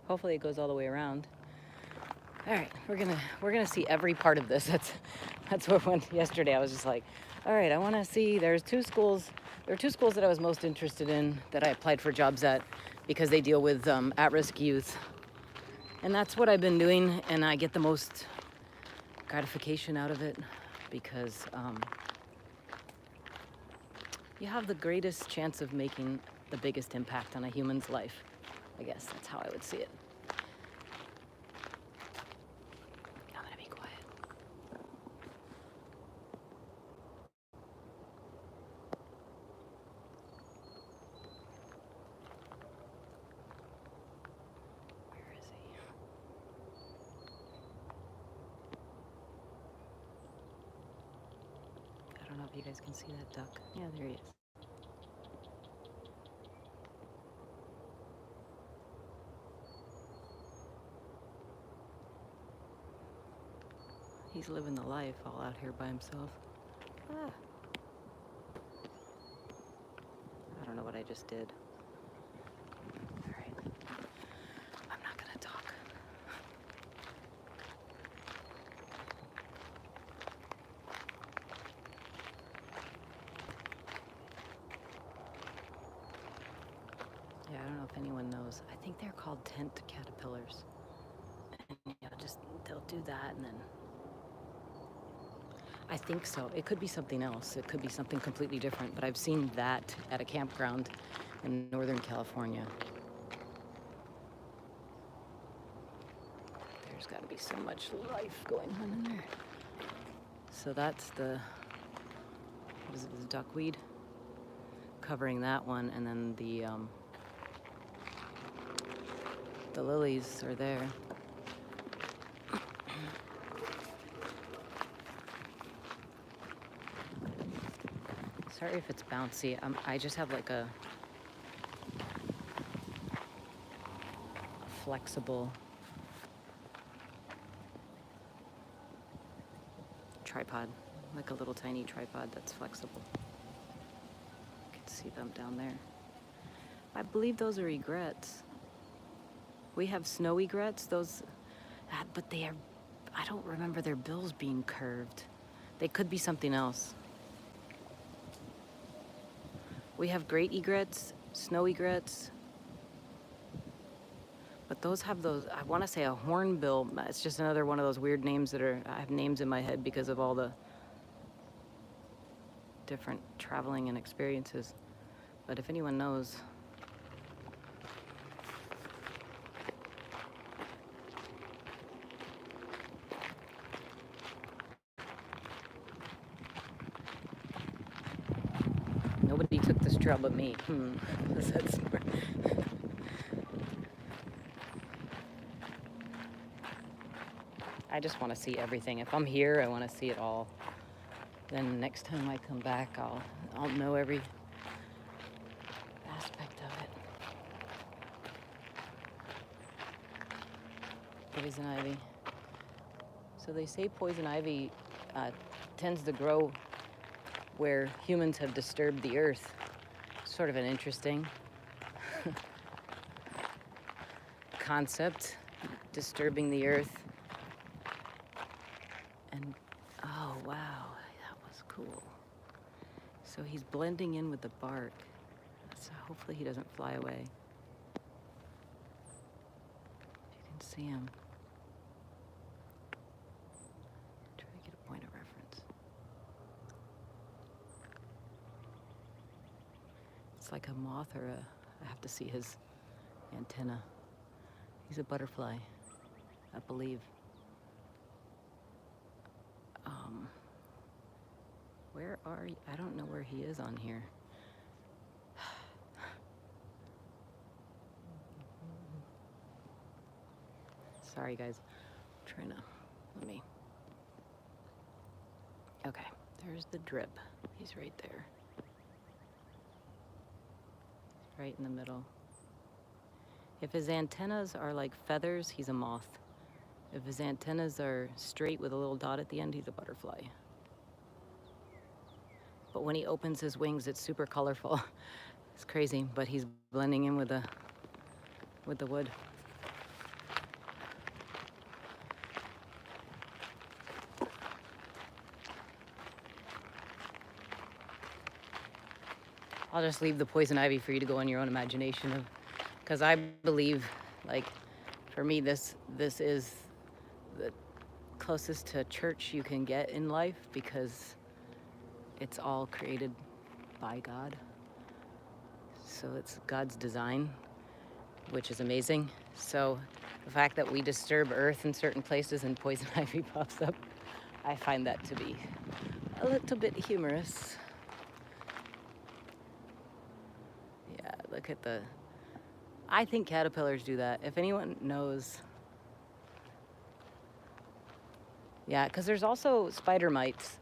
Hopefully it goes all the way around. All right, we're gonna see every part of this. That's what went yesterday. I was just like, all right, I want to see. There are two schools that I was most interested in that I applied for jobs at because they deal with at-risk youth, and that's what I've been doing, and I get the most gratification out of it because you have the greatest chance of making the biggest impact on a human's life. I guess that's how I would see it. I'm gonna be quiet. Where is he? I don't know if you guys can see that duck. Yeah, there he is. He's living the life all out here by himself. Ah. I don't know what I just did. All right. I'm not gonna talk. Yeah, I don't know if anyone knows. I think they're called tent caterpillars. And just they'll do that and then I think so. It could be something else. It could be something completely different, but I've seen that at a campground in Northern California. There's got to be so much life going on in there. So that's the, what is it, the duckweed? Covering that one, and then the lilies are there. Sorry if it's bouncy. I just have like a flexible tripod, like a little tiny tripod that's flexible. You can see them down there. I believe those are egrets. We have snow egrets, but they are, I don't remember their bills being curved. They could be something else. We have great egrets, snow egrets, but those have I want to say a hornbill. It's just another one of those weird names I have names in my head because of all the different traveling and experiences. But if anyone knows, nobody took this trail but me. That's I just want to see everything. If I'm here, I want to see it all. Then next time I come back, I'll know every aspect of it. Poison ivy. So they say poison ivy tends to grow where humans have disturbed the earth. Sort of an interesting concept, disturbing the earth. And oh wow, that was cool. So he's blending in with the bark. So hopefully he doesn't fly away. If you can see him. Try to get a point of reference. It's like a moth or I have to see his antenna. He's a butterfly, I believe. Where are you? I don't know where he is on here. Sorry, guys. I'm trying to, okay, there's the drip. He's right there. Right in the middle. If his antennas are like feathers, he's a moth. If his antennas are straight with a little dot at the end, he's a butterfly. But when he opens his wings, it's super colorful. It's crazy, but he's blending in with the wood. I'll just leave the poison ivy for you to go on your own imagination of, because I believe, like, for me, this is the closest to church you can get in life because it's all created by God. So it's God's design, which is amazing. So the fact that we disturb Earth in certain places and poison ivy pops up, I find that to be a little bit humorous. Yeah, look at the... I think caterpillars do that. If anyone knows... Yeah, because there's also spider mites,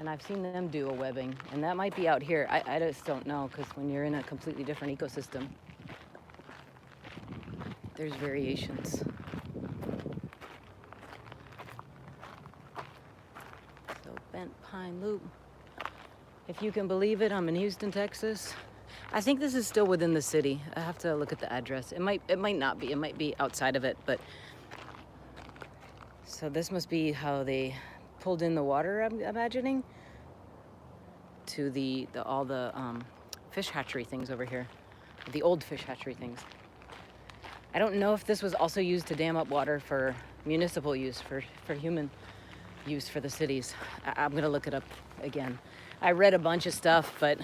and I've seen them do a webbing, and that might be out here. I just don't know, because when you're in a completely different ecosystem, there's variations. So Bent Pine Loop. If you can believe it, I'm in Houston, Texas. I think this is still within the city. I have to look at the address. It might not be. It might be outside of it, but... So this must be how they pulled in the water, I'm imagining, to all the fish hatchery things over here, the old fish hatchery things. I don't know if this was also used to dam up water for municipal use, for human use for the cities. I'm gonna look it up again. I read a bunch of stuff, but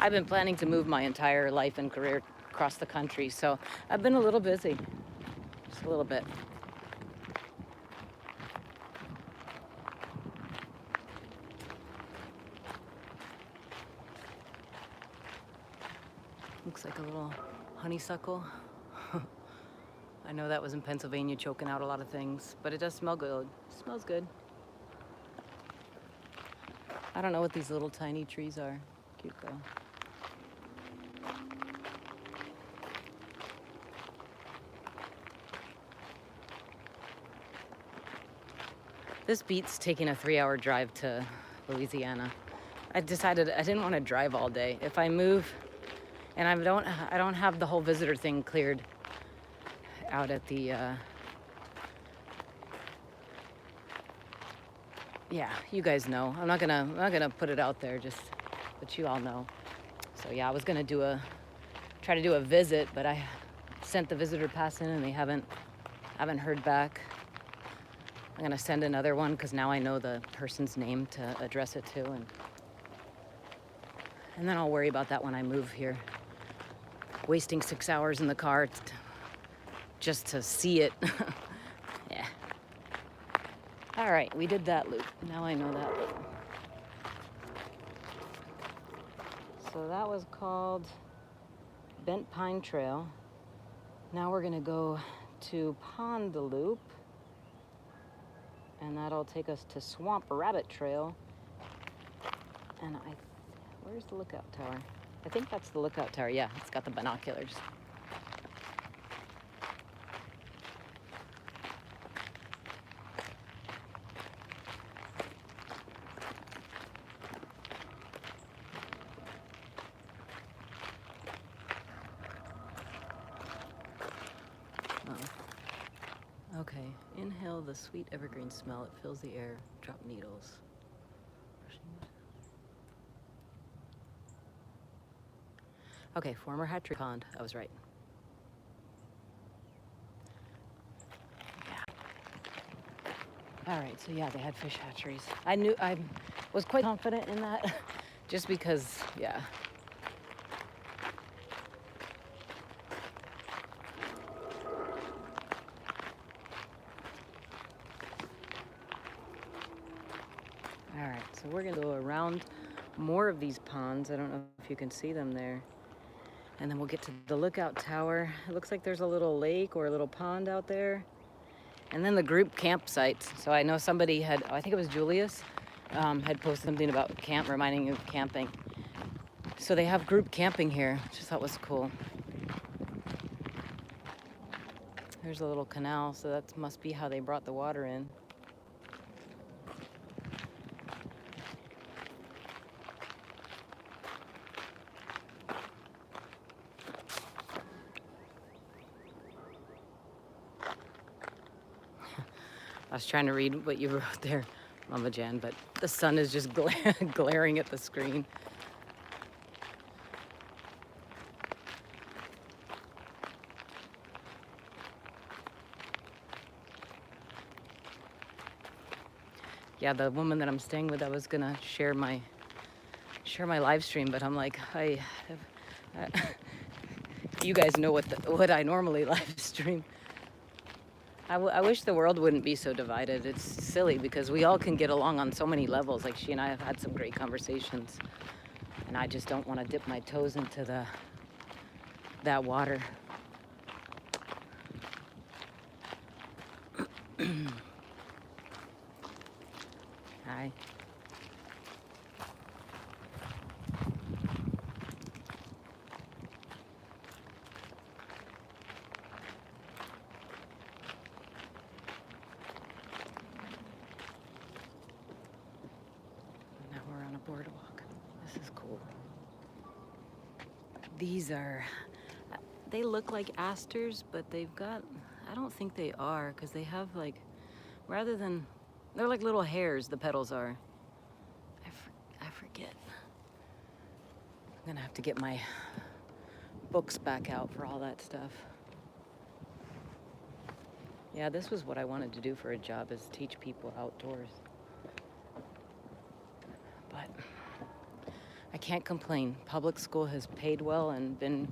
I've been planning to move my entire life and career across the country, so I've been a little busy. Just a little bit. Looks like a little honeysuckle. I know that was in Pennsylvania, choking out a lot of things, but it does smell good. It smells good. I don't know what these little tiny trees are. Cute though. This beats taking a 3-hour drive to Louisiana. I decided I didn't want to drive all day. If I move, and I don't have the whole visitor thing cleared out at the, yeah, you guys know. I'm not gonna put it out there, just that you all know. So yeah, I was gonna try to do a visit, but I sent the visitor pass in and they haven't heard back. I'm gonna send another one because now I know the person's name to address it to, and then I'll worry about that when I move here. Wasting 6 hours in the car just to see it. Yeah. All right, we did that loop. Now I know that loop. So that was called Bent Pine Trail. Now we're gonna go to Pond Loop, and that'll take us to Swamp Rabbit Trail. And where's the lookout tower? I think that's the lookout tower. Yeah, it's got the binoculars. Oh. Okay, inhale the sweet evergreen smell. It fills the air. Drop needles. Okay, former hatchery pond. I was right. Yeah. All right, so yeah, they had fish hatcheries. I was quite confident in that, just because, yeah. All right, so we're gonna go around more of these ponds. I don't know if you can see them there. And then we'll get to the lookout tower. It looks like there's a little lake or a little pond out there. And then the group campsites. So I know somebody had, I think it was Julius, had posted something about reminding you of camping. So they have group camping here, which I thought was cool. There's a little canal, so that must be how they brought the water in. I was trying to read what you wrote there, Mama Jan, but the sun is just glaring at the screen. Yeah, the woman that I'm staying with, I was gonna share my live stream, but I'm like, I you guys know what I normally live stream. I wish the world wouldn't be so divided. It's silly because we all can get along on so many levels. Like she and I have had some great conversations, and I just don't want to dip my toes into that water. Hi. Now we're on a boardwalk. This is cool. These are, they look like asters, but they've got, I don't think they are, because they have like, rather than, they're like little hairs, the petals are. I forget. I'm gonna have to get my books back out for all that stuff. Yeah, this was what I wanted to do for a job, is teach people outdoors. But I can't complain. Public school has paid well and been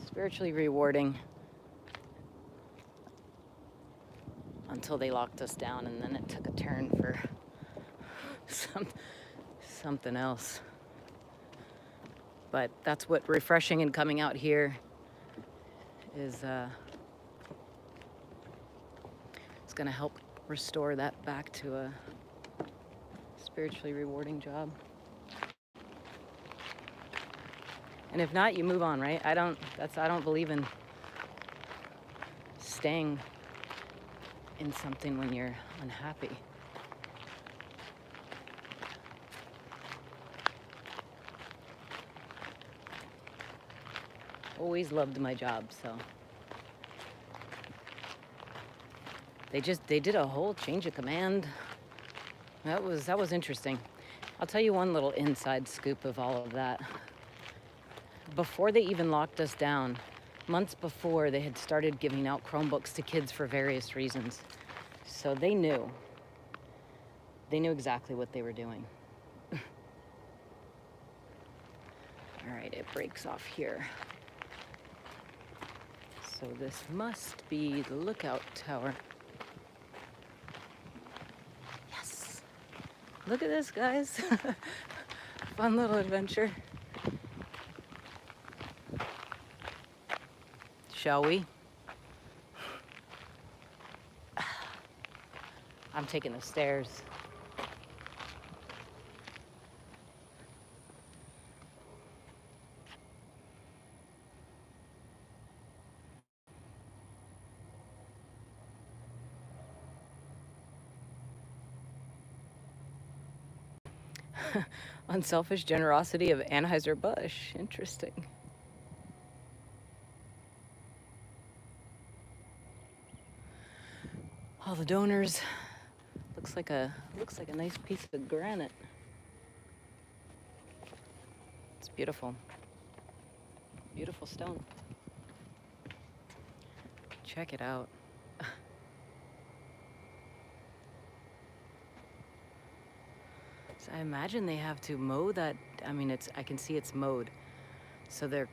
spiritually rewarding until they locked us down, and then it took a turn for something else. But that's what refreshing and coming out here is. It's gonna help restore that back to a spiritually rewarding job. And if not, you move on, right? I don't believe in staying in something when you're unhappy. Always loved my job, so. They did a whole change of command. That was interesting. I'll tell you one little inside scoop of all of that. Before they even locked us down, months before, they had started giving out Chromebooks to kids for various reasons. So they knew exactly what they were doing. All right, it breaks off here. So this must be the lookout tower. Yes. Look at this, guys. Fun little adventure. Shall we? I'm taking the stairs. Unselfish generosity of Anheuser-Busch. Interesting. All the donors. Looks like a nice piece of granite. It's beautiful. Beautiful stone. Check it out. So I imagine they have to mow that. I mean, I can see it's mowed. So they're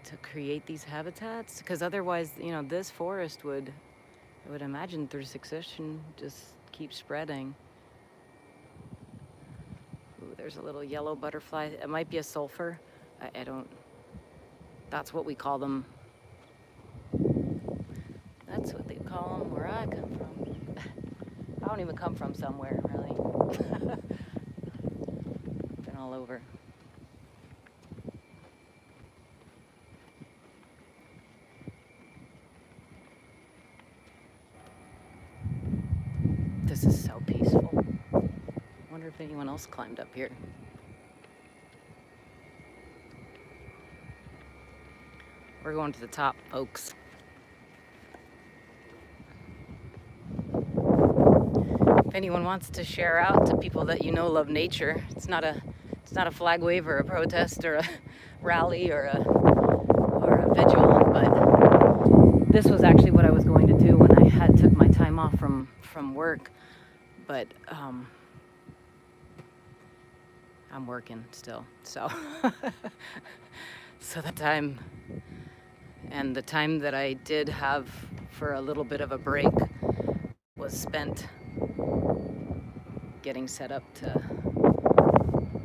to create these habitats, because otherwise, this forest would, I would imagine, through succession, just keep spreading. Ooh, there's a little yellow butterfly. It might be a sulfur. I don't. That's what we call them. That's what they call them where I come from. I don't even come from somewhere, really. Been all over. This is so peaceful. I wonder if anyone else climbed up here. We're going to the top, folks. If anyone wants to share out to people that love nature, it's not a flag wave or a protest or a rally or a vigil, but this was actually what I was going to do when I took my time off from work. but I'm working still. So, so the time that I did have for a little bit of a break was spent getting set up to.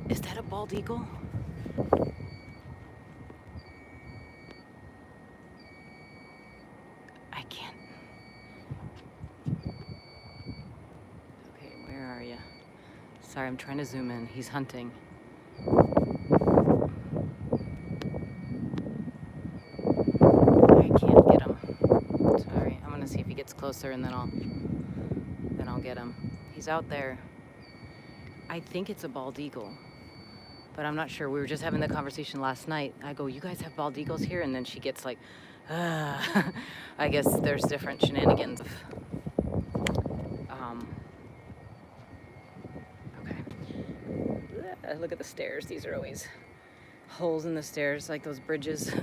Is that a bald eagle? I can't. Okay, where are you? Sorry, I'm trying to zoom in. He's hunting. I can't get him. Sorry, I'm gonna see if he gets closer, and then I'll get him. He's out there. I think it's a bald eagle, but I'm not sure. We were just having the conversation last night. I go, "You guys have bald eagles here?" And then she gets like, I guess there's different shenanigans. Okay. Look at the stairs. These are always holes in the stairs, like those bridges.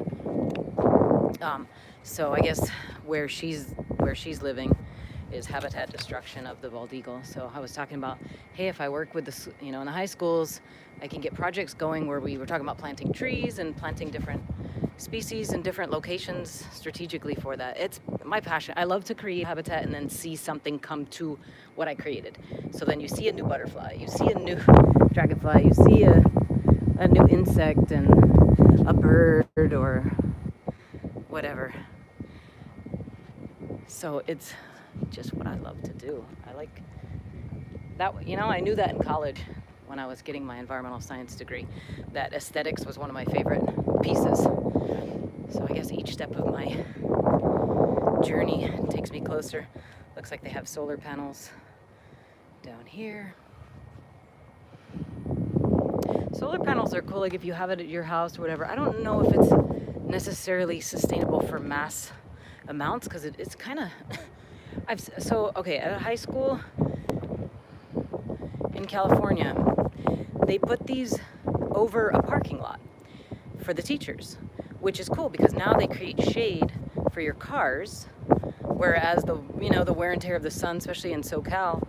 So I guess where she's living is habitat destruction of the bald eagle. So I was talking about, hey, if I work with the, in the high schools, I can get projects going where we were talking about planting trees and planting different species in different locations strategically for that. It's my passion. I love to create habitat and then see something come to what I created. So then you see a new butterfly, you see a new dragonfly, you see a new insect and a bird or whatever. So it's just what I love to do. I like that. I knew that in college when I was getting my environmental science degree, that aesthetics was one of my favorite pieces. So I guess each step of my journey takes me closer. Looks like they have solar panels down here. Solar panels are cool, like if you have it at your house or whatever. I don't know if it's necessarily sustainable for mass amounts, because it's kind of at a high school in California, they put these over a parking lot for the teachers, which is cool because now they create shade for your cars, whereas the wear and tear of the sun, especially in SoCal,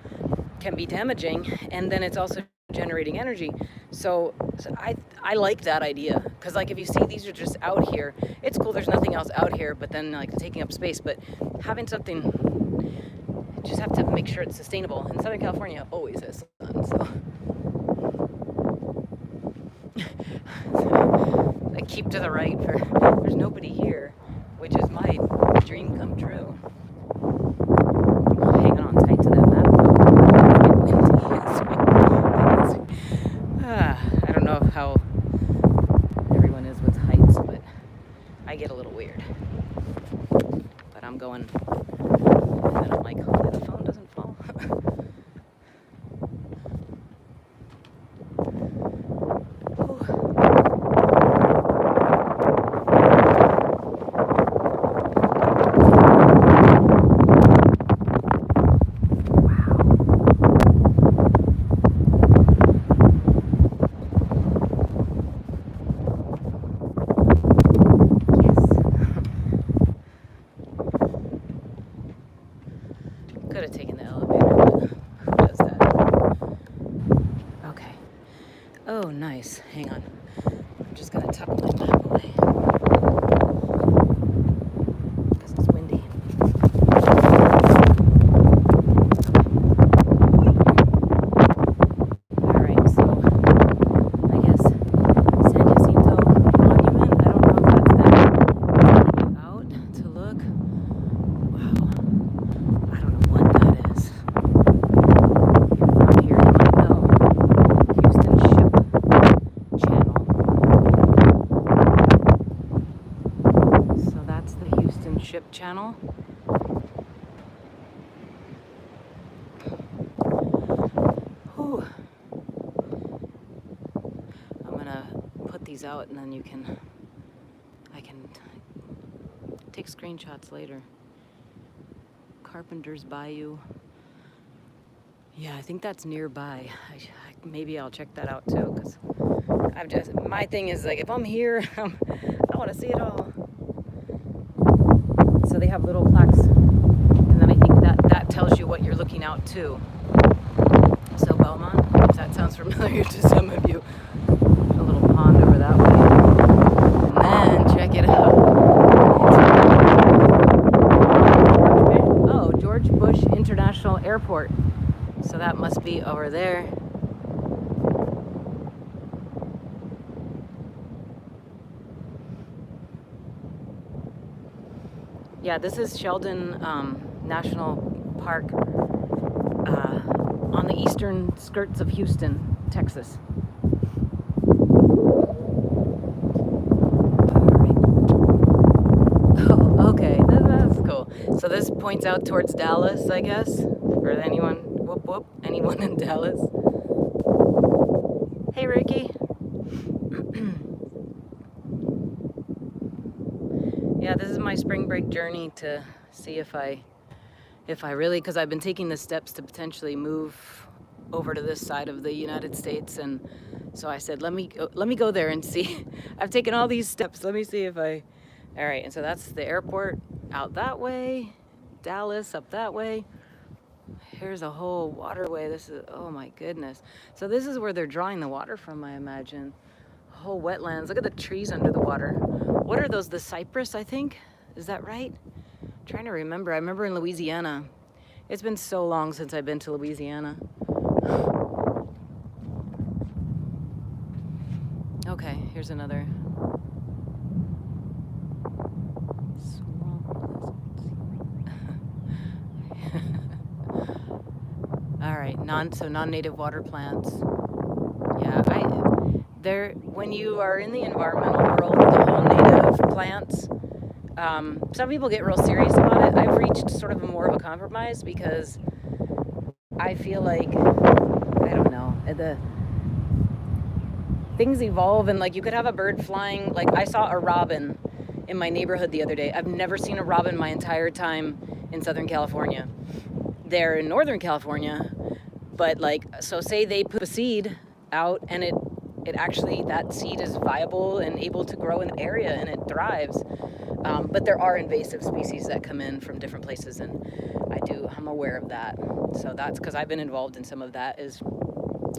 can be damaging, and then it's also generating energy. So I like that idea, because like if you see these are just out here, it's cool, there's nothing else out here but then like taking up space, but having something, just have to make sure it's sustainable. In Southern California always has sun, so I keep to the right for there's nobody here, which is my dream come true. I'm hanging on tight to that map. I don't know how everyone is with heights, but I get a little weird. But I'm going, and then I'm like, hopefully the phone doesn't fall. Could have taken the elevator, but who does that? Okay. Oh, nice. Hang on. I'm just gonna tuck my map away because it's windy. All right, so I guess San Jacinto Monument. I don't know if that's that. Out to look. Wow. I don't know what that is. If you're from here, you might know. Houston Ship Channel. So that's the Houston Ship Channel. Whew. I'm gonna put these out and then I can take screenshots later. Carpenter's Bayou. Yeah, I think that's nearby. Maybe I'll check that out too, because my thing is like, if I'm here, I want to see it all. So they have little plaques, and then I think that tells you what you're looking out to. So Belmont, if that sounds familiar to some of you, a little pond over that way. And then check it out. Oh, George Bush International Airport. So that must be over there. Yeah, this is Sheldon National Park on the eastern skirts of Houston, Texas. Oh, okay, that's cool. So this points out towards Dallas, I guess, for anyone, whoop whoop, anyone in Dallas. Hey, Ricky. Yeah, this is my spring break journey to see if I really, because I've been taking the steps to potentially move over to this side of the United States, and so I said, let me go there and see. I've taken all these steps. Let me see if I. All right, and so that's the airport out that way, Dallas up that way. Here's a whole waterway. This is, oh my goodness. So this is where they're drawing the water from, I imagine. Whole wetlands. Look at the trees under the water. What are those? The cypress, I think. Is that right? I'm trying to remember. I remember in Louisiana. It's been so long since I've been to Louisiana. Okay, here's another. All right, non-native water plants. Yeah, when you are in the environmental world, the whole native plants, some people get real serious about it. I've reached sort of more of a compromise because I feel like, I don't know, the things evolve, and like you could have a bird flying. Like I saw a robin in my neighborhood the other day. I've never seen a robin my entire time in Southern California. They're in Northern California, but like, so say they put a seed out and it actually, that seed is viable and able to grow in the area and it thrives. But there are invasive species that come in from different places, and I'm aware of that. So that's because I've been involved in some of that, is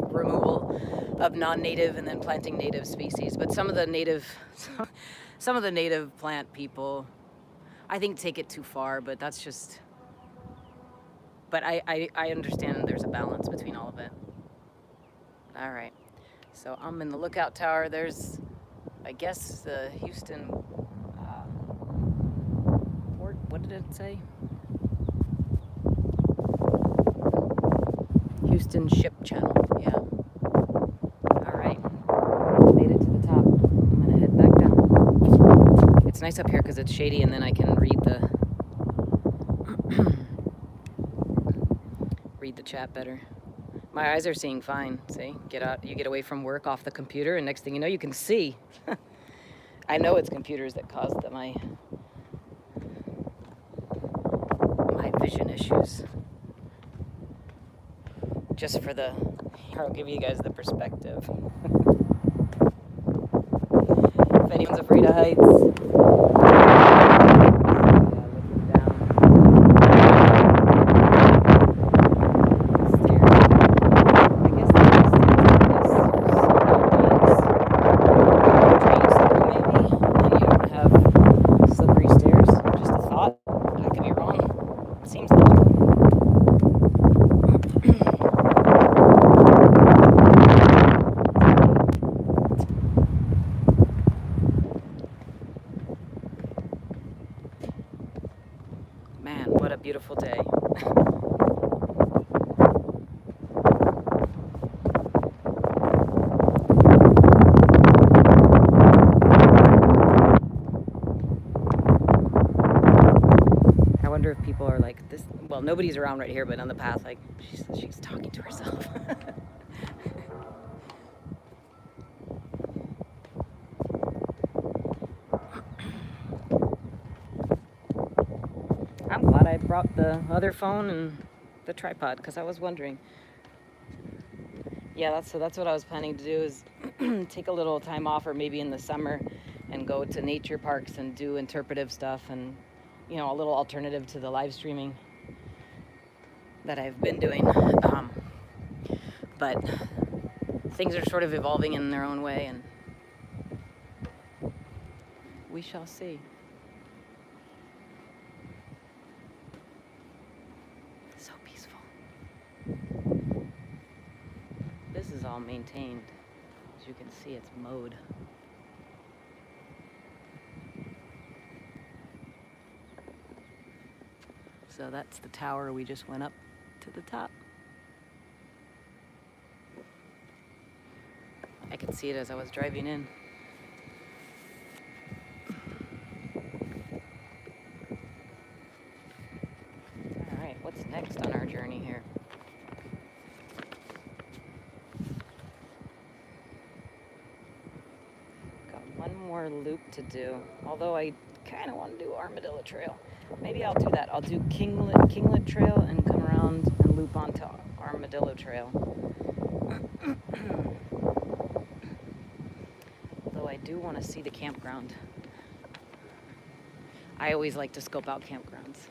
removal of non-native and then planting native species. But some of the native plant people, I think, take it too far, but that's just, but I understand there's a balance between all of it. All right, so I'm in the lookout tower. There's, I guess, the Houston port. What did it say? Houston Ship Channel. Yeah. All right, made it to the top. I'm gonna head back down. It's nice up here because it's shady, and then I can read the read the chat better. My eyes are seeing fine. See, you get away from work, off the computer, and next thing you know, you can see. I know it's computers that caused my vision issues. Just for here, I'll give you guys the perspective. If anyone's afraid of heights. Man, what a beautiful day. I wonder if people are like this. Well, nobody's around right here, but on the path, like she's talking to herself. I'm glad I brought the other phone and the tripod, because I was wondering. Yeah, that's what I was planning to do, is take a little time off, or maybe in the summer, and go to nature parks and do interpretive stuff, and a little alternative to the live streaming that I've been doing. but things are sort of evolving in their own way, and we shall see. So peaceful. This is all maintained. As you can see, it's mowed. So that's the tower we just went up to the top. I could see it as I was driving in. All right, what's next on our journey here? Got one more loop to do, although I kind of want to do Armadillo Trail. Maybe I'll do that. I'll do Kinglet Trail and come around and loop onto Armadillo Trail. Though I do want to see the campground. I always like to scope out campgrounds.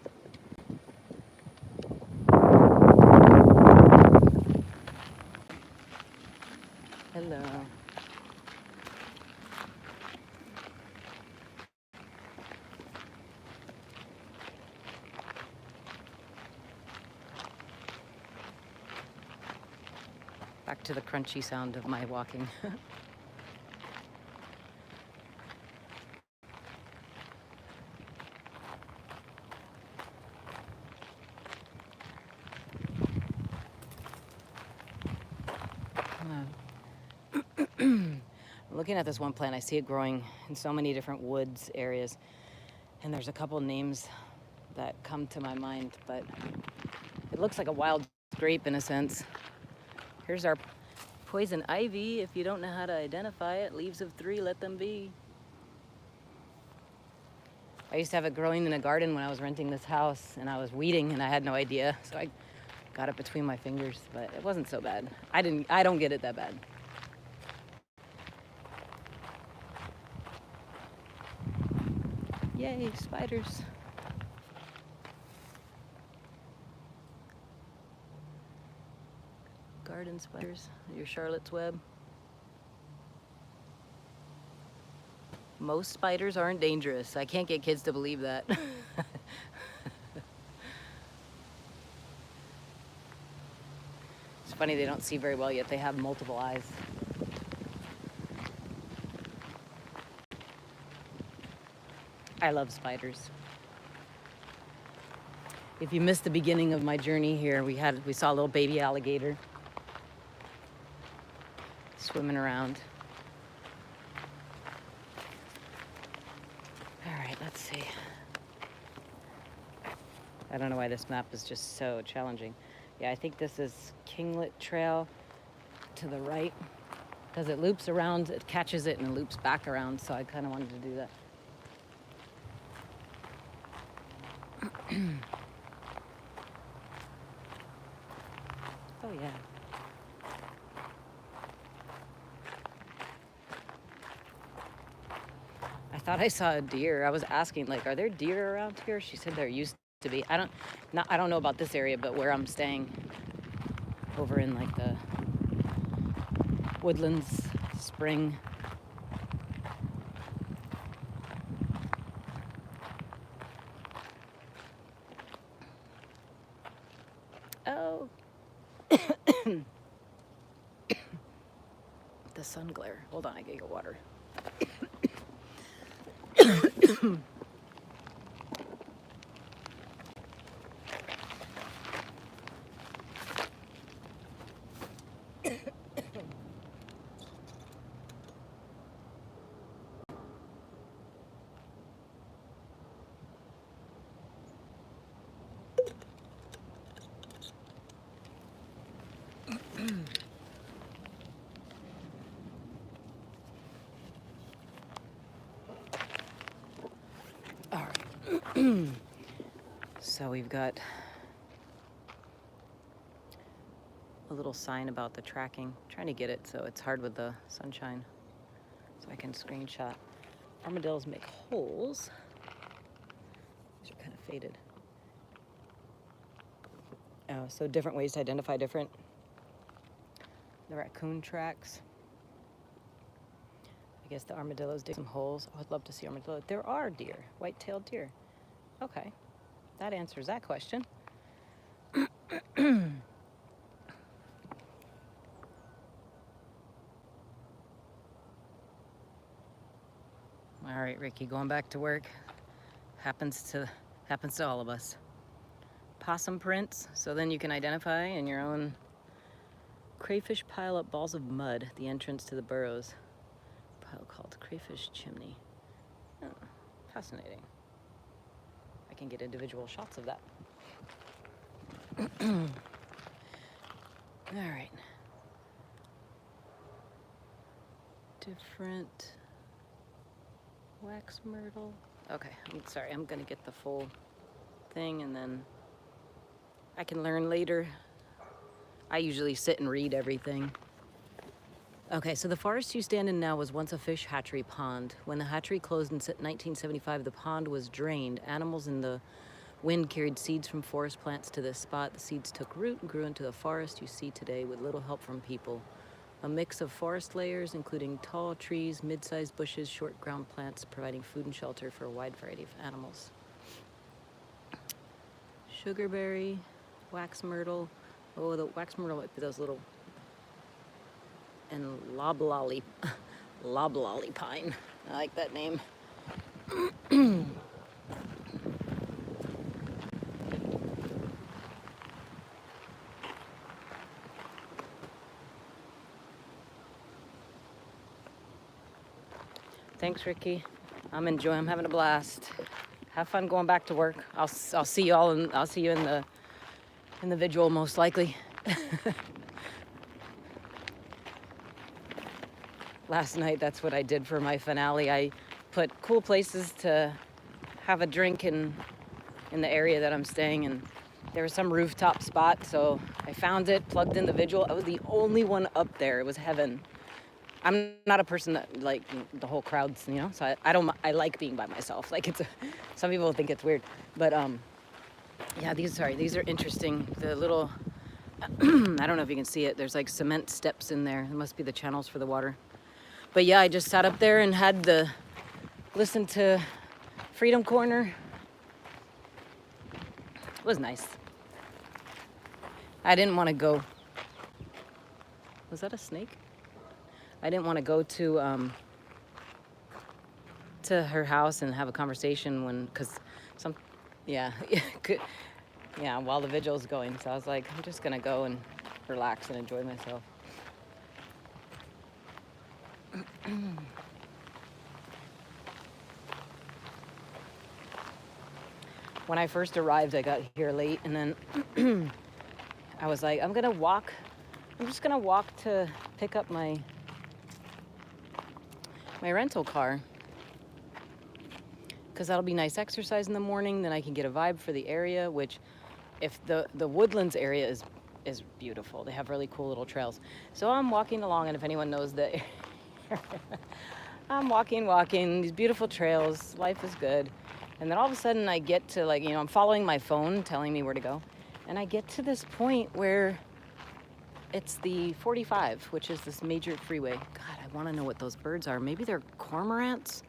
Hello. Back to the crunchy sound of my walking. Looking at this one plant, I see it growing in so many different woods areas, and there's a couple names that come to my mind, but it looks like a wild grape in a sense. Here's our poison ivy. If you don't know how to identify it, leaves of 3, let them be. I used to have it growing in a garden when I was renting this house, and I was weeding and I had no idea, so I got it between my fingers, but it wasn't so bad. I don't get it that bad. Yay, spiders. Garden spiders, your Charlotte's Web. Most spiders aren't dangerous. I can't get kids to believe that. It's funny they don't see very well, yet they have multiple eyes. I love spiders. If you missed the beginning of my journey here, we saw a little baby alligator swimming around. All right, let's see. I don't know why this map is just so challenging. Yeah, I think this is Kinglet Trail to the right, because it loops around, it catches it and it loops back around, so I kind of wanted to do that. Oh yeah. I thought I saw a deer. I was asking, like, are there deer around here? She said there used to be. I don't know about this area, but where I'm staying, over in like the Woodlands Spring. Oh. The sun glare. Hold on, I gotta get water. All right. So we've got a little sign about the tracking. I'm trying to get it so it's hard with the sunshine, so I can screenshot. Armadillos make holes. These are kind of faded. Oh, so different ways to identify different The raccoon tracks. I guess the armadillos dig some holes. I would love to see armadillo. There are deer, white-tailed deer. Okay, that answers that question. All right, Ricky, going back to work. Happens to all of us. Possum prints, so then you can identify in your own. Crayfish pile up balls of mud at the entrance to the burrows. Pile called Crayfish Chimney. Oh, fascinating. I can get individual shots of that. All right. Different wax myrtle. Okay, I'm sorry, I'm gonna get the full thing and then I can learn later. I usually sit and read everything. Okay, so the forest you stand in now was once a fish hatchery pond. When the hatchery closed in 1975, the pond was drained. Animals in the wind carried seeds from forest plants to this spot. The seeds took root and grew into the forest you see today with little help from people. A mix of forest layers, including tall trees, mid-sized bushes, short ground plants, providing food and shelter for a wide variety of animals. Sugarberry, wax myrtle. Oh, the wax myrtle might be those little. And loblolly pine. I like that name. Thanks, Ricky. I'm having a blast. Have fun going back to work. I'll see you all I'll see you in the vigil most likely. Last night, that's what I did for my finale. I put cool places to have a drink in the area that I'm staying, and there was some rooftop spot, so I found it, plugged in the vigil. I was the only one up there. It was heaven. I'm not a person that like the whole crowds, so I like being by myself. Like some people think it's weird, but yeah, these are interesting. The little, I don't know if you can see it. There's like cement steps in there. It must be the channels for the water. But yeah, I just sat up there and listened to Freedom Corner. It was nice. I didn't want to go. Was that a snake? I didn't want to go to her house and have a conversation while the vigil's going. So I was like, I'm just gonna go and relax and enjoy myself. When I first arrived, I got here late, and then I was like, I'm just gonna walk to pick up my rental car, because that'll be nice exercise in the morning. Then I can get a vibe for the area, which if the Woodlands area is beautiful. They have really cool little trails. So I'm walking along, and if anyone knows the I'm walking these beautiful trails. Life is good. And then all of a sudden I get to I'm following my phone telling me where to go. And I get to this point where it's the 45, which is this major freeway. God, I want to know what those birds are. Maybe they're cormorants.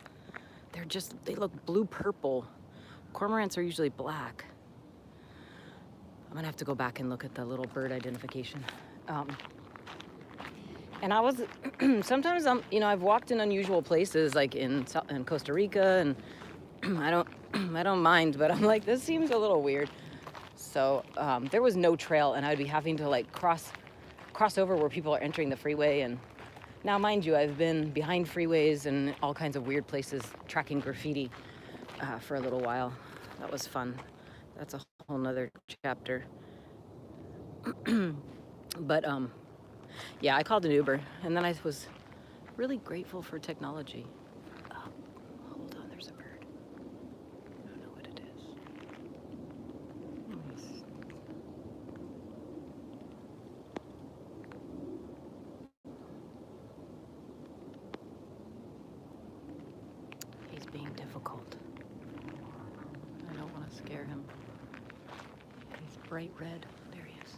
They look blue-purple. Cormorants are usually black. I'm gonna have to go back and look at the little bird identification. And I was, sometimes I've walked in unusual places like in Costa Rica, and I don't mind, but I'm like, this seems a little weird. So there was no trail, and I'd be having to cross over where people are entering the freeway. And now, mind you, I've been behind freeways and all kinds of weird places tracking graffiti for a little while. That was fun. That's a whole nother chapter. But yeah, I called an Uber, and then I was really grateful for technology. Hold on, there's a bird. I don't know what it is. He's being difficult. I don't want to scare him. He's bright red. There he is.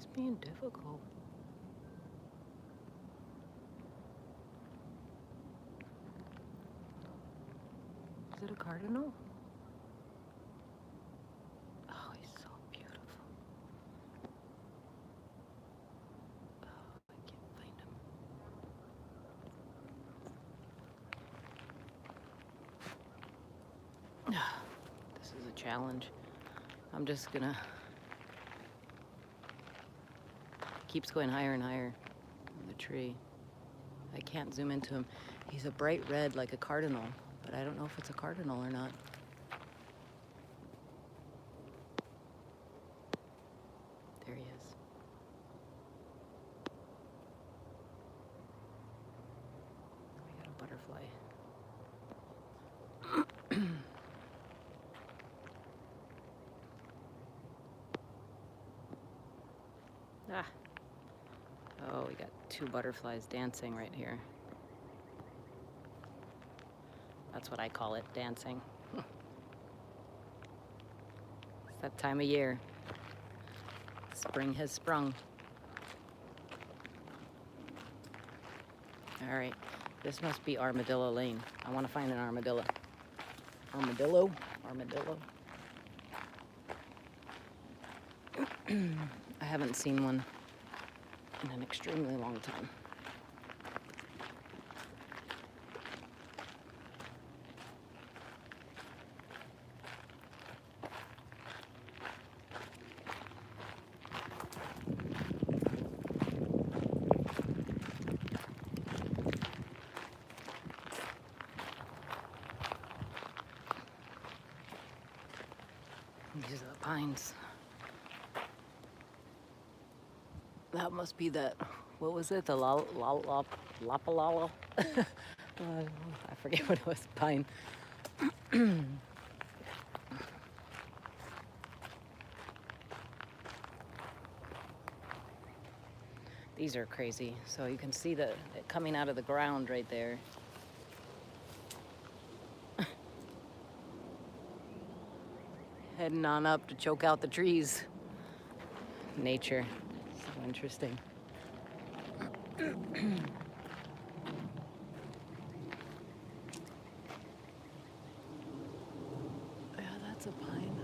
He's being difficult. Is it a cardinal? Oh, he's so beautiful. Oh, I can't find him. This is a challenge. I'm just gonna... Keeps going higher and higher in the tree. I can't zoom into him. He's a bright red like a cardinal, but I don't know if it's a cardinal or not. There he is. We got a butterfly. Ah. Oh, we got two butterflies dancing right here. That's what I call it, dancing. It's that time of year. Spring has sprung. All right, this must be Armadillo Lane. I want to find an armadillo. Armadillo? Armadillo? I haven't seen one in an extremely long time. These are the pines. That must be that, what was it? The Lapalala? I forget what it was, pine. These are crazy. So you can see it coming out of the ground right there. Heading on up to choke out the trees. Nature. So interesting. Yeah, that's a pine.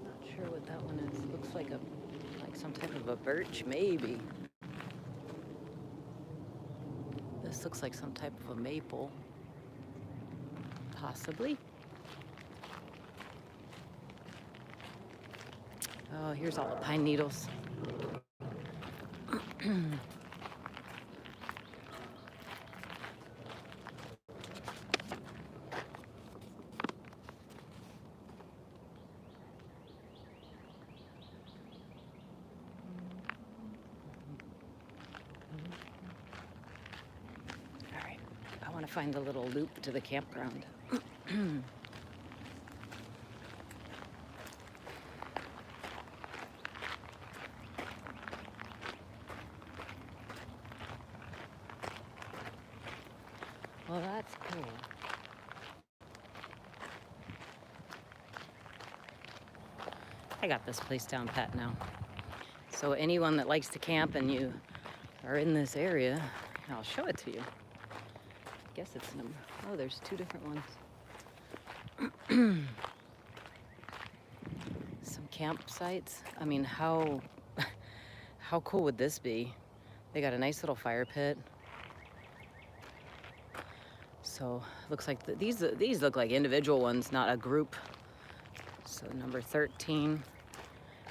Not sure what that one is. Looks like some type of a birch, maybe. This looks like some type of a maple. Possibly. Oh, here's all the pine needles. All right, I want to find a little loop to the campground. Well, that's cool. I got this place down pat now. So anyone that likes to camp and you are in this area, I'll show it to you. I guess it's number. Oh, there's two different ones. Some campsites. I mean, how cool would this be? They got a nice little fire pit. So looks like these look like individual ones, not a group. So number 13.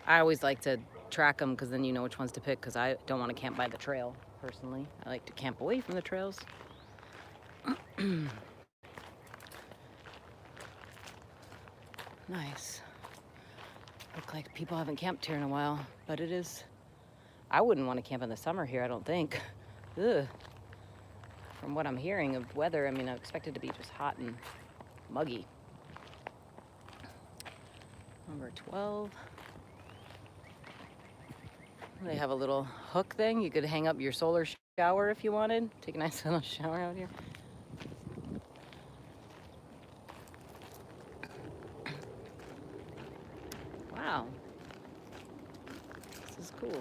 I always like to track them because then you know which ones to pick, because I don't want to camp by the trail personally. I like to camp away from the trails. Nice. Look like people haven't camped here in a while, but it is. I wouldn't want to camp in the summer here, I don't think. Ugh. From what I'm hearing of weather, I mean, I expect it to be just hot and muggy. Number 12. They have a little hook thing. You could hang up your solar shower if you wanted. Take a nice little shower out here. Wow. This is cool.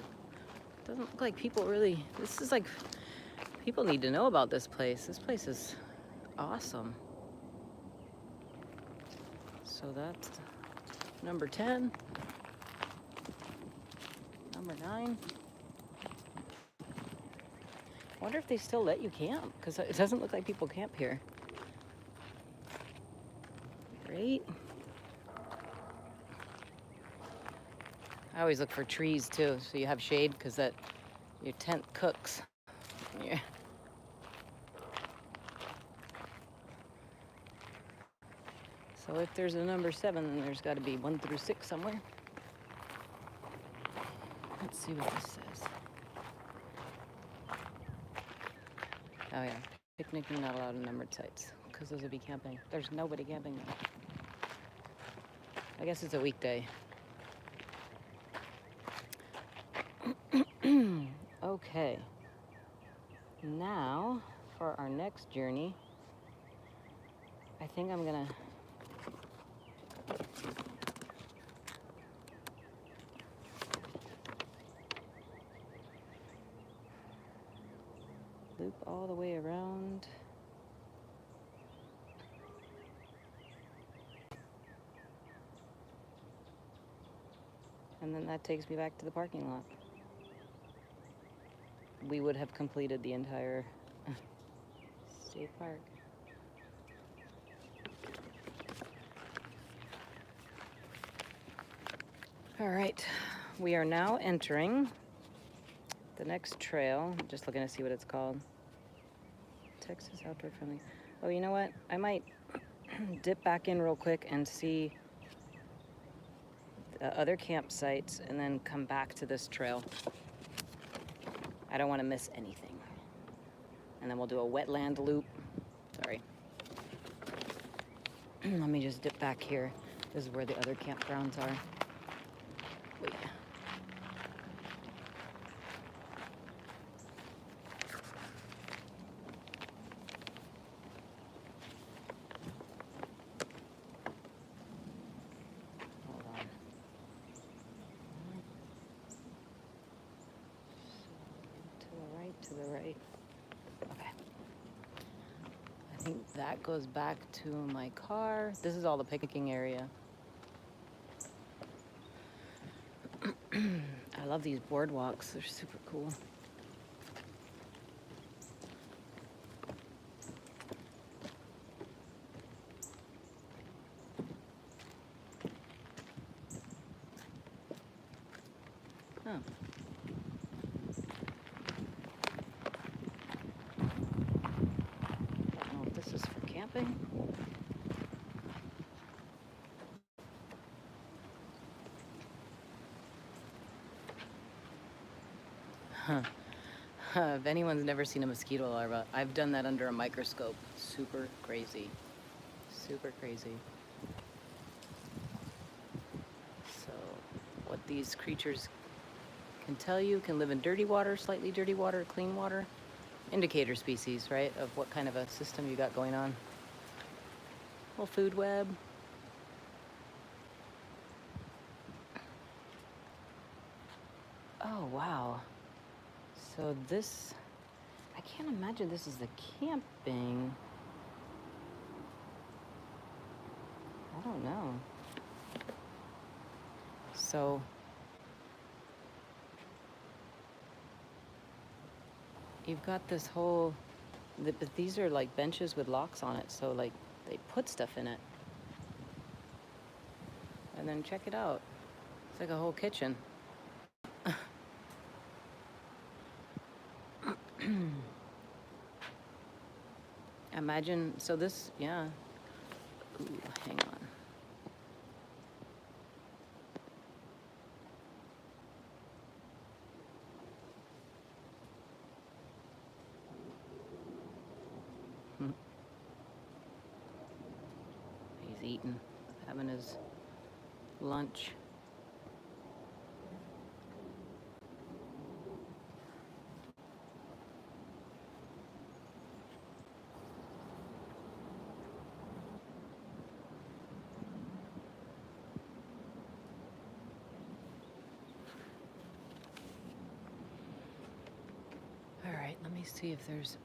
Doesn't look like people really, this is like, people need to know about this place. This place is awesome. So that's number 10. Number 9. I wonder if they still let you camp, because it doesn't look like people camp here. Great. I always look for trees too, so you have shade, because that your tent cooks. Yeah. So if there's a number 7, then there's got to be 1 through 6 somewhere. Let's see what this says. Oh yeah, picnicking not allowed in numbered sites, because those would be camping. There's nobody camping there. I guess it's a weekday. Okay. Now, for our next journey, I think I'm gonna loop all the way around. And then that takes me back to the parking lot. We would have completed the entire state park. All right, we are now entering the next trail. I'm just looking to see what it's called. Texas Outdoor Friendly. Oh, you know what? I might dip back in real quick and see the other campsites and then come back to this trail. I don't want to miss anything. And then we'll do a wetland loop. Sorry. Let me just dip back here. This is where the other campgrounds are. Wait. Hold on. To the right, to the right. Okay. I think that goes back to my car. This is all the picnicking area. I love these boardwalks. They're super cool. Huh. Oh, this is for camping? Huh. If anyone's never seen a mosquito larva, I've done that under a microscope. Super crazy. Super crazy. So, what these creatures can tell you, can live in dirty water, slightly dirty water, clean water. Indicator species, right, of what kind of a system you got going on. Little food web. Oh, wow. So this, I can't imagine this is the camping. I don't know. So, you've got this whole, but these are like benches with locks on it, so like they put stuff in it. And then check it out. It's like a whole kitchen. Imagine, so this, yeah. Ooh, hang on. He's eating, having his lunch. see if there's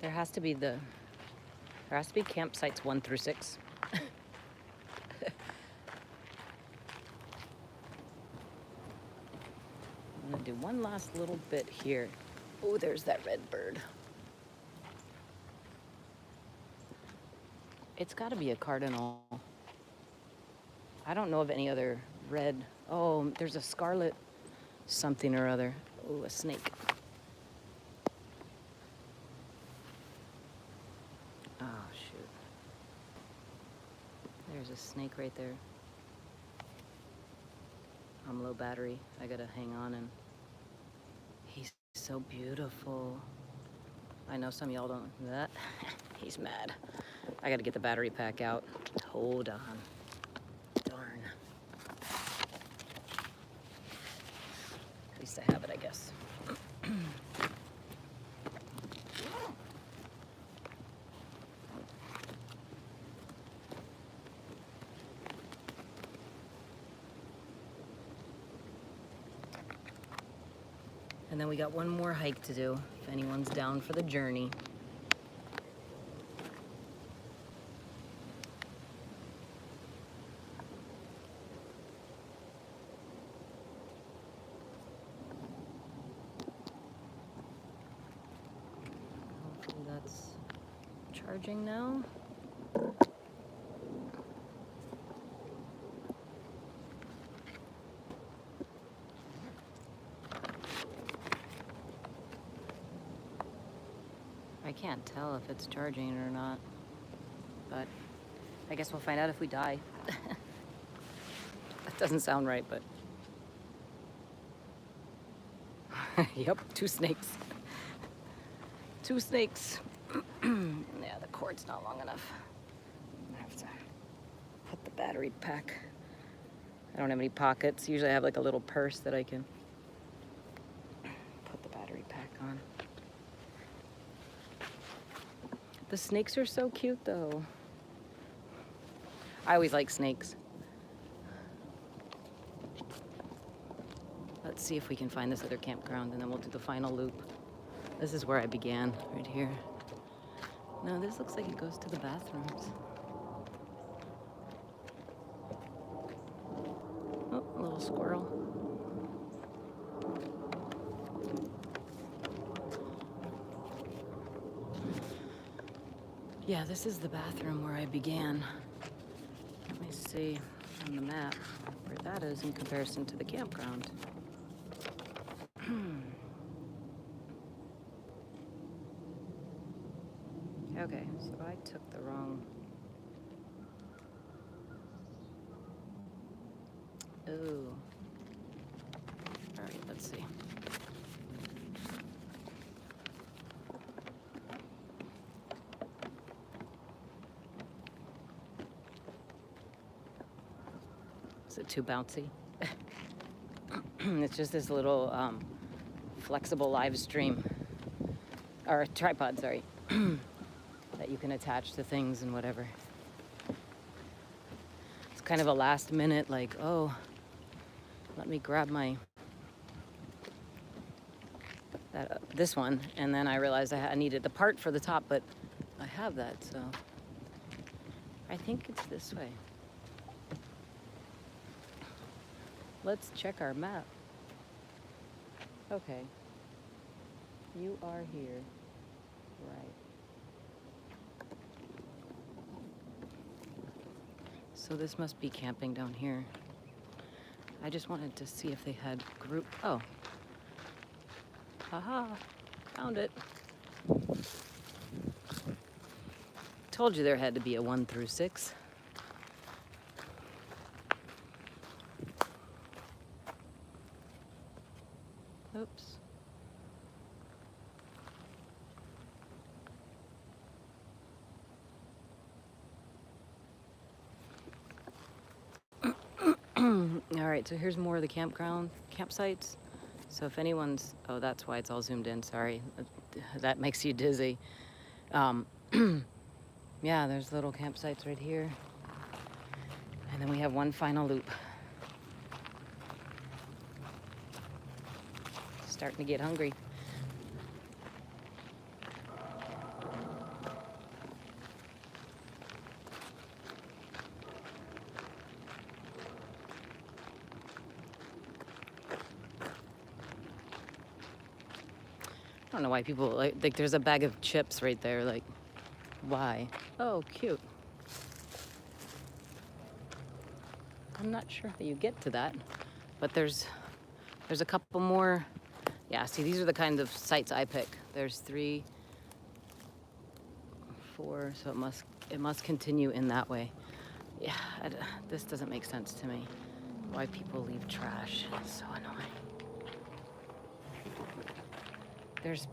there has to be campsites 1 through 6. I'm gonna do one last little bit here. Oh, there's that red bird. It's got to be a cardinal. I don't know of any other red. Oh, there's a scarlet something or other. Oh, a snake. Oh, shoot. There's a snake right there. I'm low battery. I gotta hang on, and he's so beautiful. I know some of y'all don't know that. He's mad. I gotta get the battery pack out. Hold on. Darn. At least I have it, I guess. And then we got one more hike to do, if anyone's down for the journey. Hopefully that's charging now. I can't tell if it's charging or not, but I guess we'll find out if we die. That doesn't sound right, but yep, 2 snakes. 2 snakes. Yeah, the cord's not long enough. I'm gonna have to put the battery pack. I don't have any pockets. Usually I have like a little purse that I can put the battery pack on. The snakes are so cute, though. I always like snakes. Let's see if we can find this other campground, and then we'll do the final loop. This is where I began, right here. No, this looks like it goes to the bathrooms. Oh, a little squirrel. Yeah, this is the bathroom where I began. Let me see on the map where that is in comparison to the campground. Okay, so I took the wrong... Ooh. All right, let's see. Is it too bouncy? It's just this little flexible live stream, or tripod, sorry, that you can attach to things and whatever. It's kind of a last minute, like, oh, let me grab my, this one, and then I realized I needed the part for the top, but I have that, so I think it's this way. Let's check our map. Okay. You are here. Right. So this must be camping down here. I just wanted to see if they had group. Oh. Haha. Found it. Told you there had to be a 1 through 6. Oops. All right, so here's more of the campsites. So if anyone's, oh, that's why it's all zoomed in, sorry. That makes you dizzy. Yeah, there's little campsites right here. And then we have one final loop. Starting to get hungry. I don't know why people like there's a bag of chips right there, like why? Oh, cute. I'm not sure how you get to that, but there's a couple more. Yeah, see, these are the kind of sites I pick. There's 3, 4, so it must continue in that way. Yeah, this doesn't make sense to me. Why people leave trash? It's so annoying. There's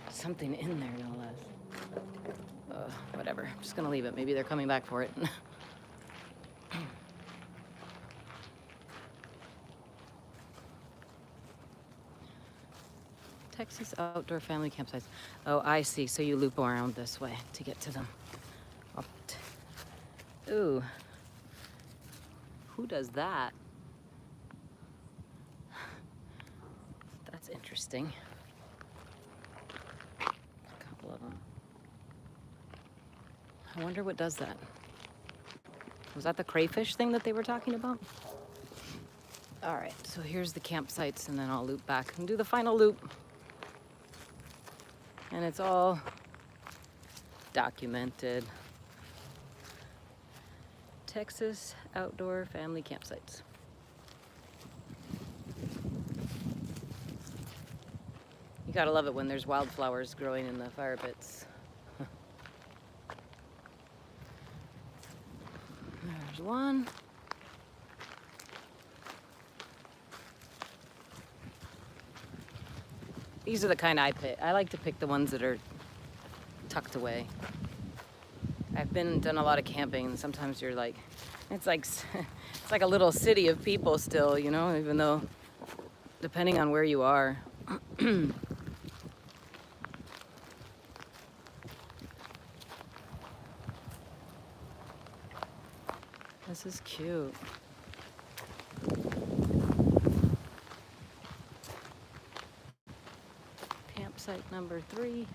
something in there, no less. Whatever. I'm just gonna leave it. Maybe they're coming back for it. Texas outdoor family campsites. Oh, I see. So you loop around this way to get to them. Ooh. Who does that? That's interesting. A couple of them. I wonder what does that. Was that the crayfish thing that they were talking about? All right, so here's the campsites, and then I'll loop back and do the final loop. And it's all documented. Texas outdoor family campsites. You gotta love it when there's wildflowers growing in the fire pits. There's one. These are the kind I pick. I like to pick the ones that are tucked away. I've done a lot of camping, and sometimes you're like, it's like a little city of people still, you know, even though, depending on where you are. This is cute. Campsite number 3.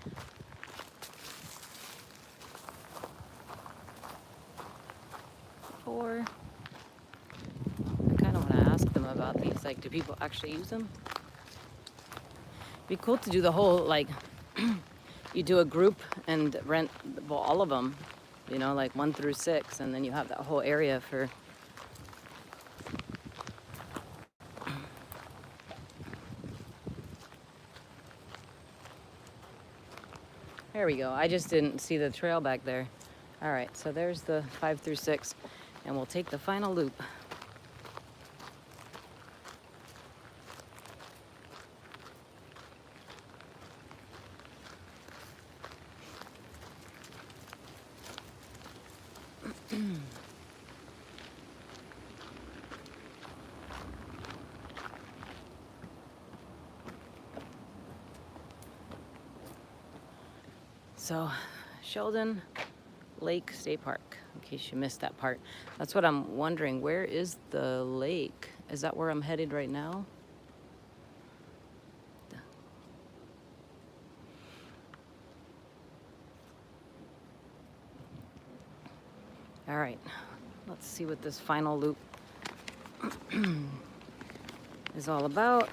4. I kind of want to ask them about these. Like, do people actually use them? It'd be cool to do the whole, like, you do a group and rent, well, all of them, you know, like 1 through 6, and then you have that whole area for. There we go. I just didn't see the trail back there. All right, so there's the 5 through 6, and we'll take the final loop. So, Sheldon Lake State Park, in case you missed that part. That's what I'm wondering. Where is the lake? Is that where I'm headed right now? All right, let's see what this final loop is all about.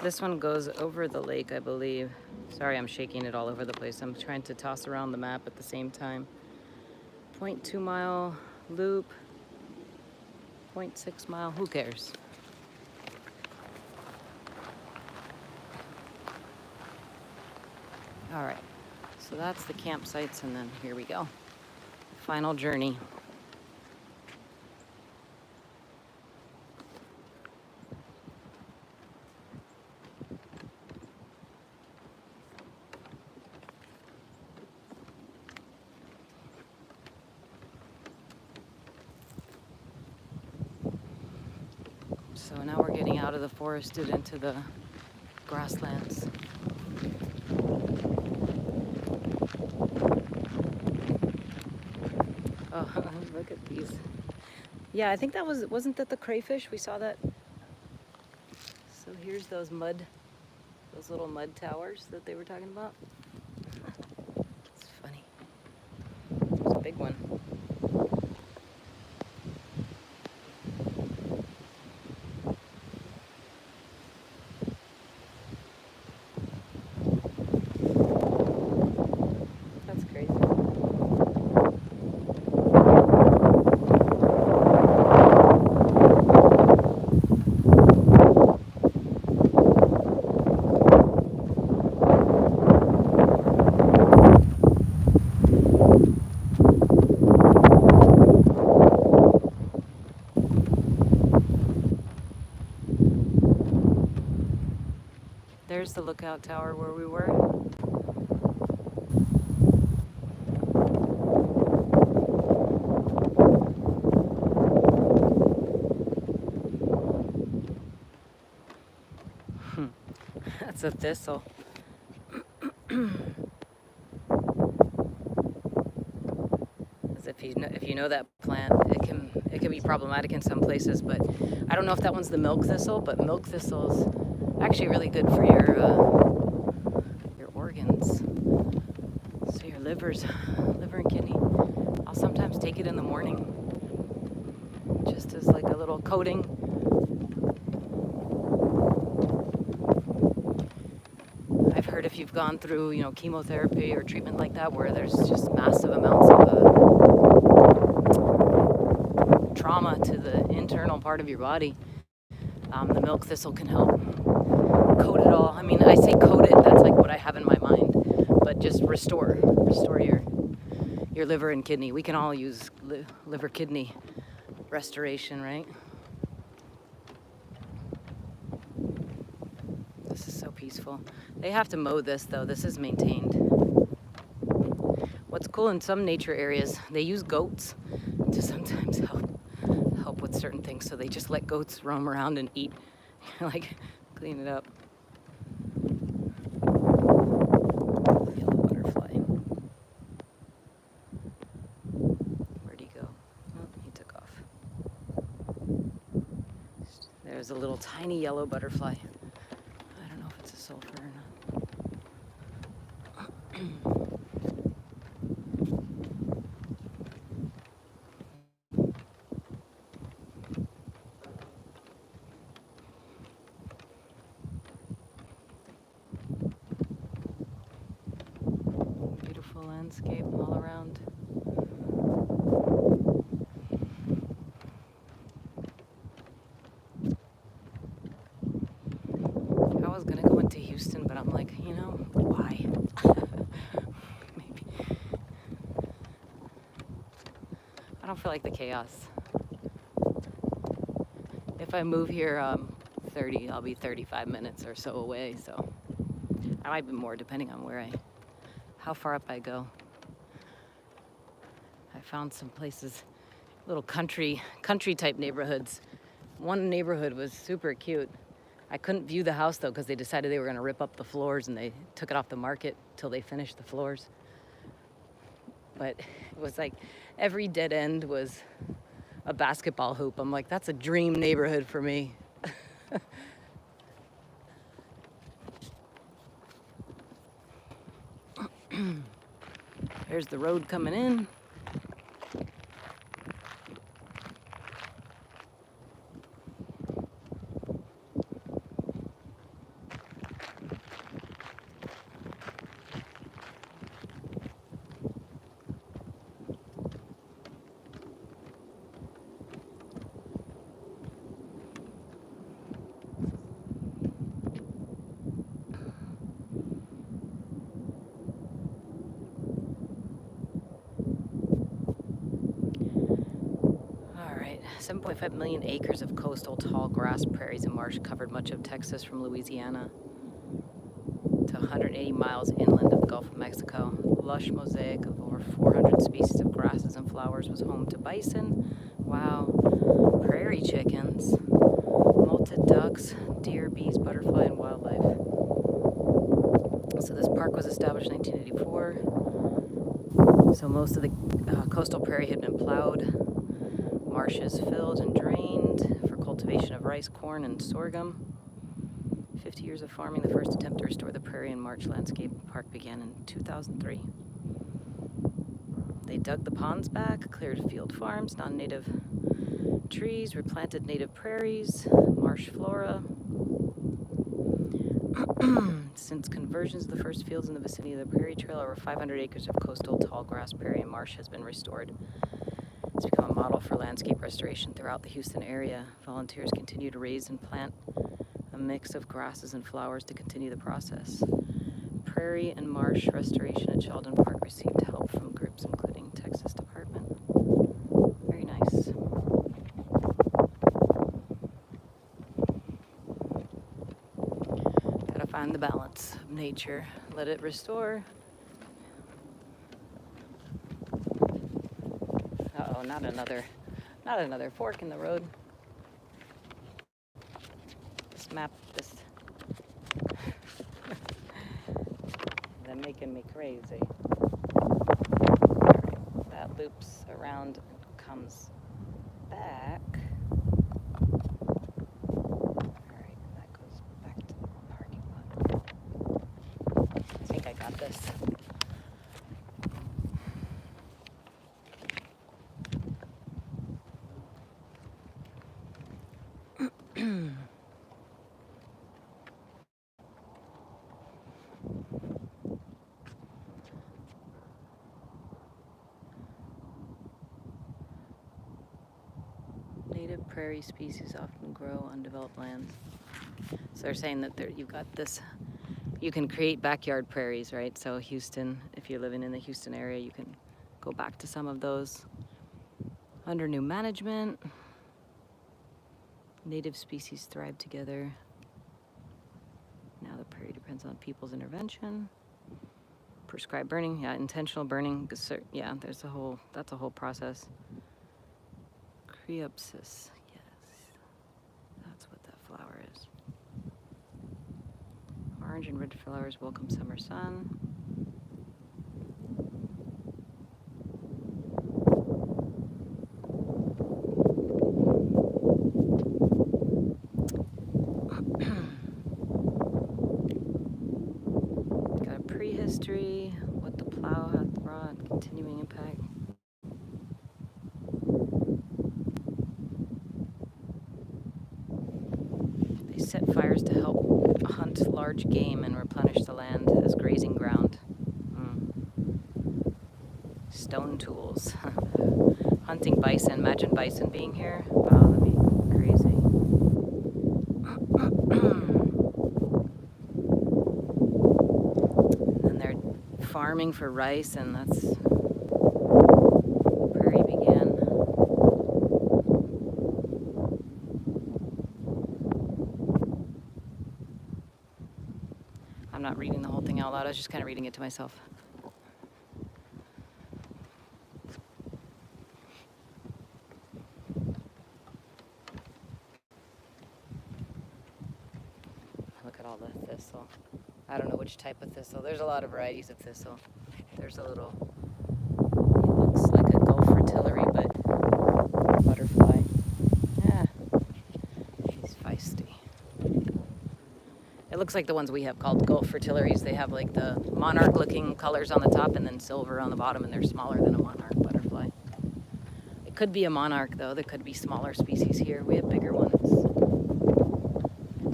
This one goes over the lake, I believe. Sorry, I'm shaking it all over the place. I'm trying to toss around the map at the same time. 0.2 mile loop, 0.6 mile, who cares? All right, so that's the campsites, and then here we go. Final journey. So now we're getting out of the forested into the grasslands. Look at these. Yeah, I think that wasn't that the crayfish? We saw that. So here's those little mud towers that they were talking about. It's funny. There's a big one. That's crazy. There's the lookout tower where we were. That's a thistle. As if you know that plant, it can be problematic in some places, but I don't know if that one's the milk thistle, but milk thistle's actually really good for your organs. So your liver and kidney. I'll sometimes take it in the morning, just as like a little coating. I've heard if you've gone through, chemotherapy or treatment like that, where there's just massive amounts of trauma to the internal part of your body, the milk thistle can help coat it all. I mean, I say coat it, that's like what I have in my mind, but just restore your liver and kidney. We can all use liver kidney restoration, right? This is so peaceful. They have to mow this though. This is maintained. What's cool in some nature areas, they use goats to sometimes help with certain things. So they just let goats roam around and eat, like clean it up. Yellow butterfly. Where'd he go? Oh, he took off. There's a little tiny yellow butterfly. I don't know if it's a sulfur or not. Beautiful landscape all around. I was gonna go into Houston, but I'm like, why? Maybe. I don't feel like the chaos. If I move here, I'll be 35 minutes or so away, so I might be more depending on how far up I go. I found some places, little country type neighborhoods. One neighborhood was super cute. I couldn't view the house though because they decided they were going to rip up the floors and they took it off the market till they finished the floors. But it was like every dead end was a basketball hoop. I'm like, that's a dream neighborhood for me. There's the road coming in. All right, 7.5 million acres of coastal tall grass prairies and marsh covered much of Texas from Louisiana to 180 miles inland of the Gulf of Mexico. Lush mosaic of over 400 species of grasses and flowers was home to bison, wow, prairie chickens, molted ducks, deer, bees, butterfly, and wildlife. So this park was established in 1984. So most of the coastal prairie had been plowed. marshes filled and drained for cultivation of rice, corn, and sorghum. 50 years of farming, the first attempt to restore the prairie and marsh landscape park began in 2003. They dug the ponds back, cleared field farms, non-native trees, replanted native prairies, marsh flora. Since conversions of the first fields in the vicinity of the Prairie Trail, over 500 acres of coastal tall grass prairie and marsh has been restored. It's become a model for landscape restoration throughout the Houston area. Volunteers continue to raise and plant a mix of grasses and flowers to continue the process. Prairie and marsh restoration at Sheldon Park received help from groups including Texas Department. Very nice. Gotta find the balance of nature. Let it restore. Uh-oh, not another fork in the road. This map, they're making me crazy. Alright, that loops around and comes back. Alright, that goes back to the parking lot. I think I got this. Native prairie species often grow undeveloped lands. So they're saying that you've got this, you can create backyard prairies, right? So Houston, if you're living in the Houston area, you can go back to some of those. Under new management, native species thrive together. Now the prairie depends on people's intervention. Prescribed burning, yeah, intentional burning, yeah, that's a whole process. Creopsis, yes, that's what that flower is. Orange and red flowers welcome summer sun. Got a prehistory, what the plow hath brought, continuing impact. They set fires to help hunt large game and replenish the land as grazing ground. Stone tools. Hunting bison. Imagine bison being here. Wow, that'd be crazy. And they're farming for rice, and that's prairie began. I'm not reading the whole thing out loud. I was just kind of reading it to myself. Look at all the thistle. I don't know which type of thistle. There's a lot of varieties of thistle. There's a little, it looks like a Gulf fritillary, but butterfly. Yeah, he's feisty. It looks like the ones we have called Gulf fritillaries. They have like the monarch-looking colors on the top and then silver on the bottom, and they're smaller than a monarch butterfly. It could be a monarch, though. There could be smaller species here. We have bigger ones.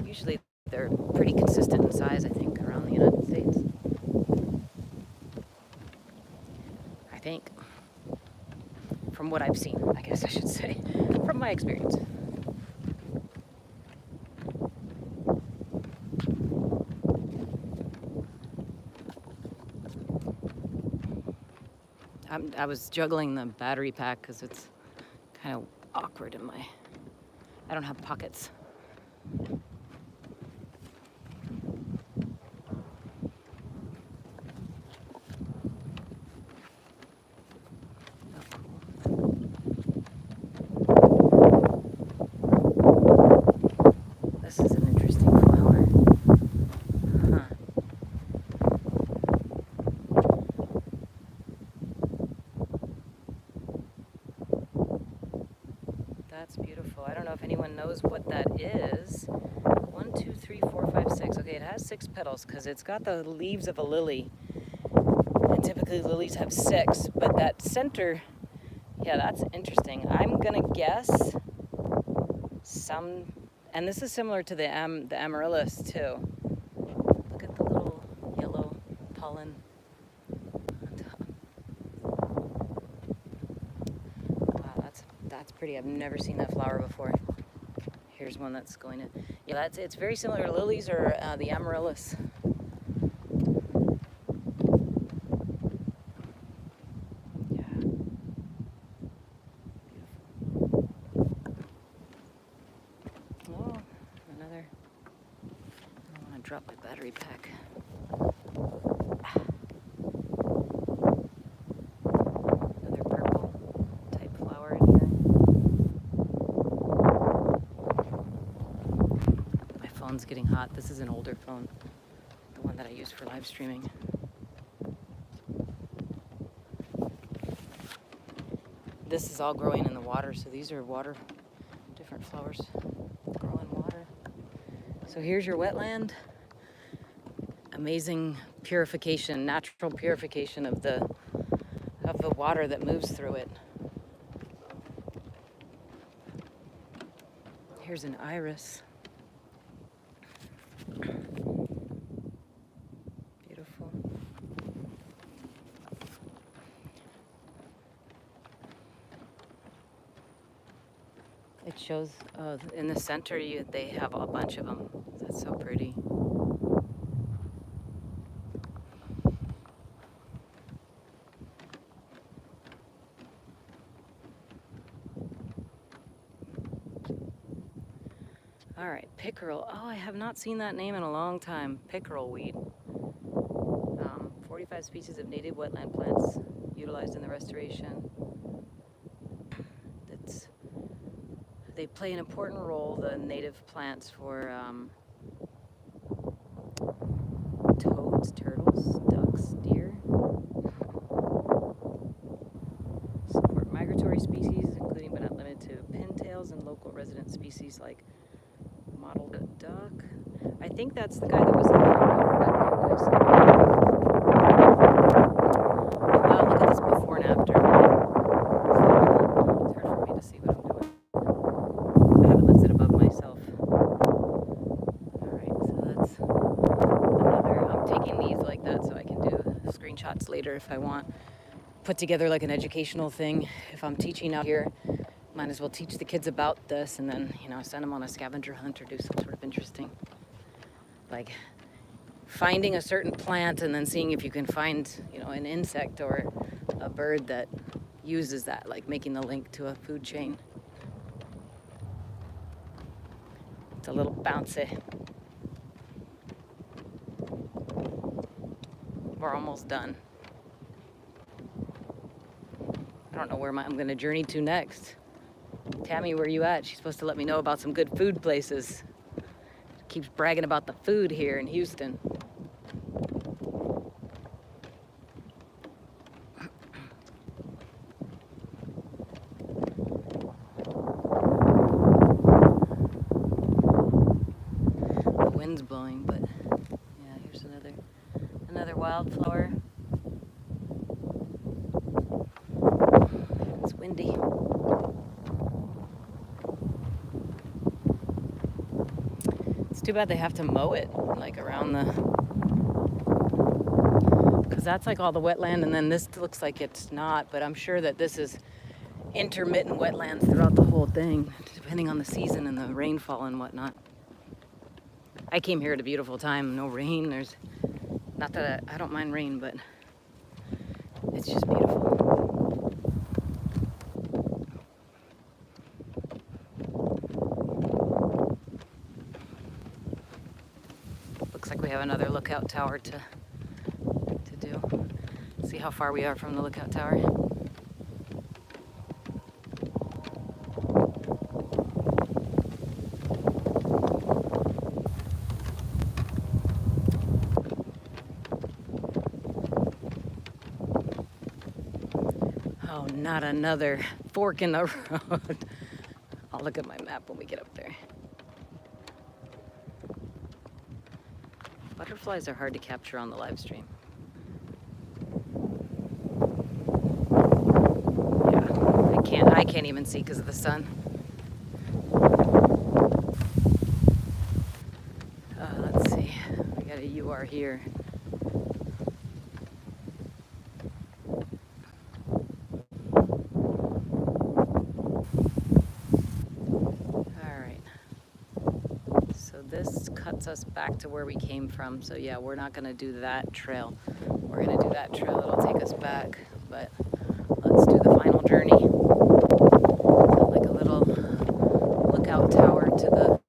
Usually they're pretty consistent in size, I think, around the United States. I think. From what I've seen, I guess I should say. From my experience. I was juggling the battery pack because it's kind of awkward in my... I don't have pockets. This is an interesting flower. Huh. that's beautiful. I don't know if anyone knows what that is. 1, 2, 3, 4, 5, 6. Okay, it has 6 petals because it's got the leaves of a lily. And typically lilies have 6, but that center, yeah, that's interesting. I'm gonna guess some, and this is similar to the amaryllis too. Look at the little yellow pollen on top. Wow, that's pretty. I've never seen that flower before. Here's one that's going to, yeah, it's very similar to lilies or the amaryllis. Yeah, beautiful. Oh, another. I don't want to drop my battery pack. Another purple type flower in here. My phone's getting hot. This is an older phone, the one that I use for live streaming. This is all growing in the water, so these are water, different flowers grow in water. So here's your wetland. Amazing purification, natural purification of the water that moves through it. Here's an iris. Beautiful. It shows in the center they have a bunch of them. That's so pretty. All right, pickerel. Oh, I have not seen that name in a long time. Pickerel weed. 45 species of native wetland plants utilized in the restoration. They play an important role, the native plants, for toads, turtles, ducks, deer. Support migratory species, including but not limited to pintails and local resident species like mottled duck. I think that's the guy that was in the back there that I saw. Wow, look at this before and after. It's hard for me to see what I'm doing. I have it lifted above myself. Alright, so that's another. I'm taking these like that so I can do screenshots later if I want. Put together like an educational thing. If I'm teaching out here, might as well teach the kids about this and then, send them on a scavenger hunt or do some sort of interesting, like finding a certain plant and then seeing if you can find, an insect or a bird that uses that, like making the link to a food chain. It's a little bouncy. We're almost done. I don't know where I'm going to journey to next. Tammy, where you at? She's supposed to let me know about some good food places. Keeps bragging about the food here in Houston. The wind's blowing, but yeah, here's another wildflower. It's windy. It's too bad they have to mow it, like around because that's like all the wetland, and then this looks like it's not, but I'm sure that this is intermittent wetlands throughout the whole thing, depending on the season and the rainfall and whatnot. I came here at a beautiful time, no rain. There's, not that I don't mind rain, but it's just beautiful. Looks like we have another lookout tower to do. See how far we are from the lookout tower. Oh, not another fork in the road. I'll look at my map when we get up there. Butterflies are hard to capture on the live stream. Yeah, I can't even see because of the sun. Let's see, we got a UR here. This cuts us back to where we came from. So yeah, we're not gonna do that trail. We're gonna do that trail that'll take us back. But let's do the final journey. Like a little lookout tower to the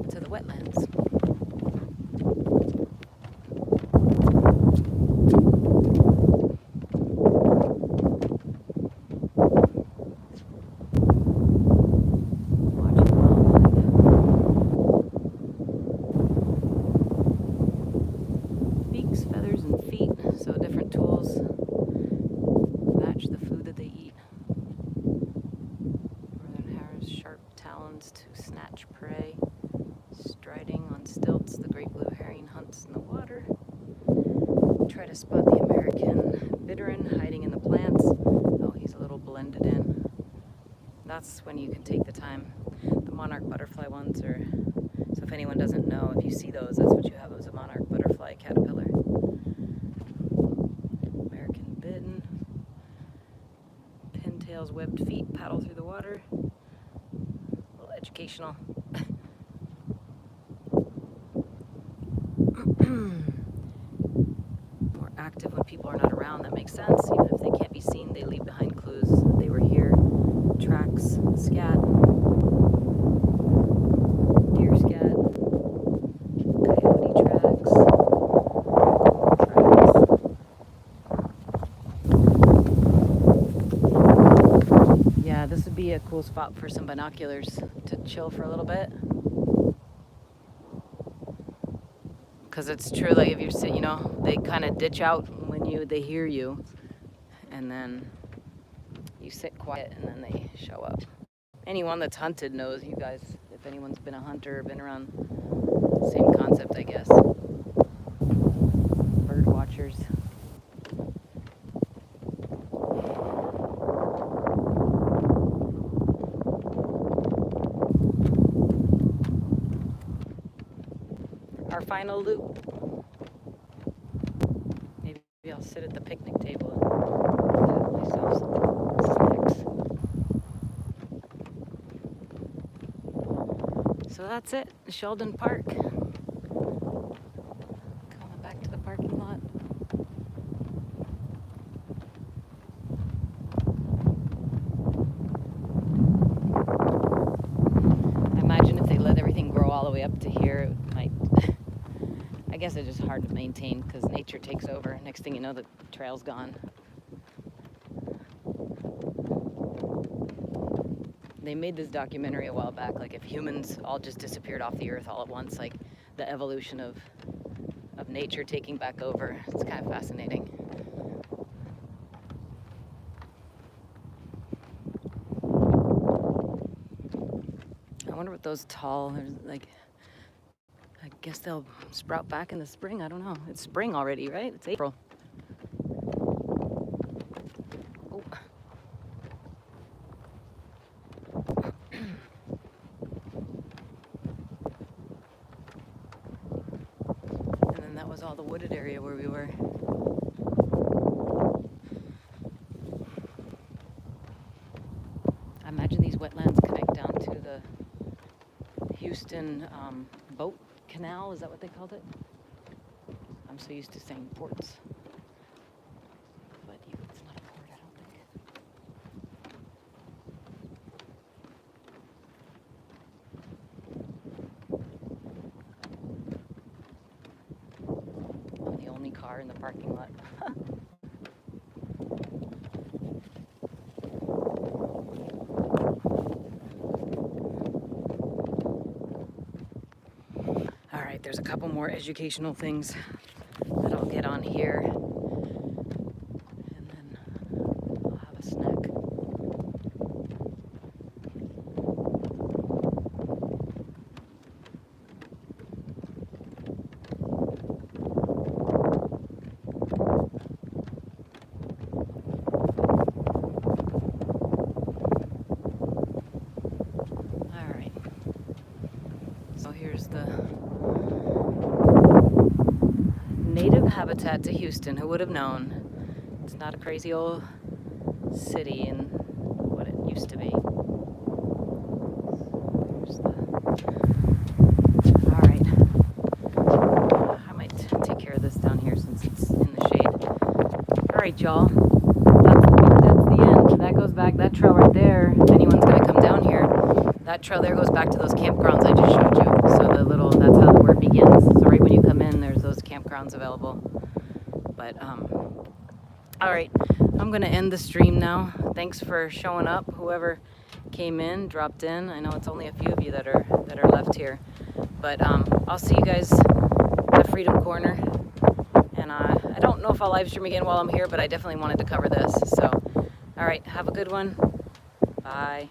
to the wetlands. To snatch prey, striding on stilts, the great blue herring hunts in the water. Try to spot the American bittern hiding in the plants. Oh, he's a little blended in. That's when you can take the time. The monarch butterfly ones are, so if anyone doesn't know, if you see those, that's what you have, as a monarch butterfly caterpillar. American bittern, pintails, webbed feet paddle through the water. Educational. More active when people are not around, that makes sense. Even if they can't be seen, they leave behind clues that they were here. Tracks, scat, deer scat, coyote tracks. Yeah, this would be a cool spot for some binoculars to chill for a little bit. Because it's true, like if you sit, you know, they kind of ditch out when they hear you, and then you sit quiet and then they show up. Anyone that's hunted knows, you guys, if anyone's been a hunter or been around, same concept, I guess. Bird watchers. Our final loop. Maybe I'll sit at the picnic table and get myself some snacks. So that's it, Sheldon Park. Coming back to the parking lot. I imagine if they let everything grow all the way up to here, it might I guess it's just hard to maintain because nature takes over. Next thing you know, the trail's gone. They made this documentary a while back, like if humans all just disappeared off the earth all at once, like the evolution of nature taking back over. It's kind of fascinating. I wonder what those tall, like, I guess they'll sprout back in the spring. I don't know. It's spring already, right? It's April. Oh. And then that was all the wooded area where we were. I imagine these wetlands connect down to the Houston boat canal. Is that what they called it? I'm so used to saying ports. But it's not a port, I don't think. I'm the only car in the parking lot. There's a couple more educational things that I'll get on here. And then habitat to Houston. Who would have known? It's not a crazy old city in what it used to be. There's the... All right. I might take care of this down here since it's in the shade. All right, y'all. That's the end. That goes back, that trail right there, if anyone's gonna come down here, that trail there goes back to those campgrounds I just showed you. So that's how the word begins. So right when you come in, there's those campgrounds available. But, all right, I'm gonna end the stream now. Thanks for showing up, whoever came in, dropped in. I know it's only a few of you that are left here. But I'll see you guys at Freedom Corner. And I don't know if I'll live stream again while I'm here, but I definitely wanted to cover this. So, all right, have a good one. Bye.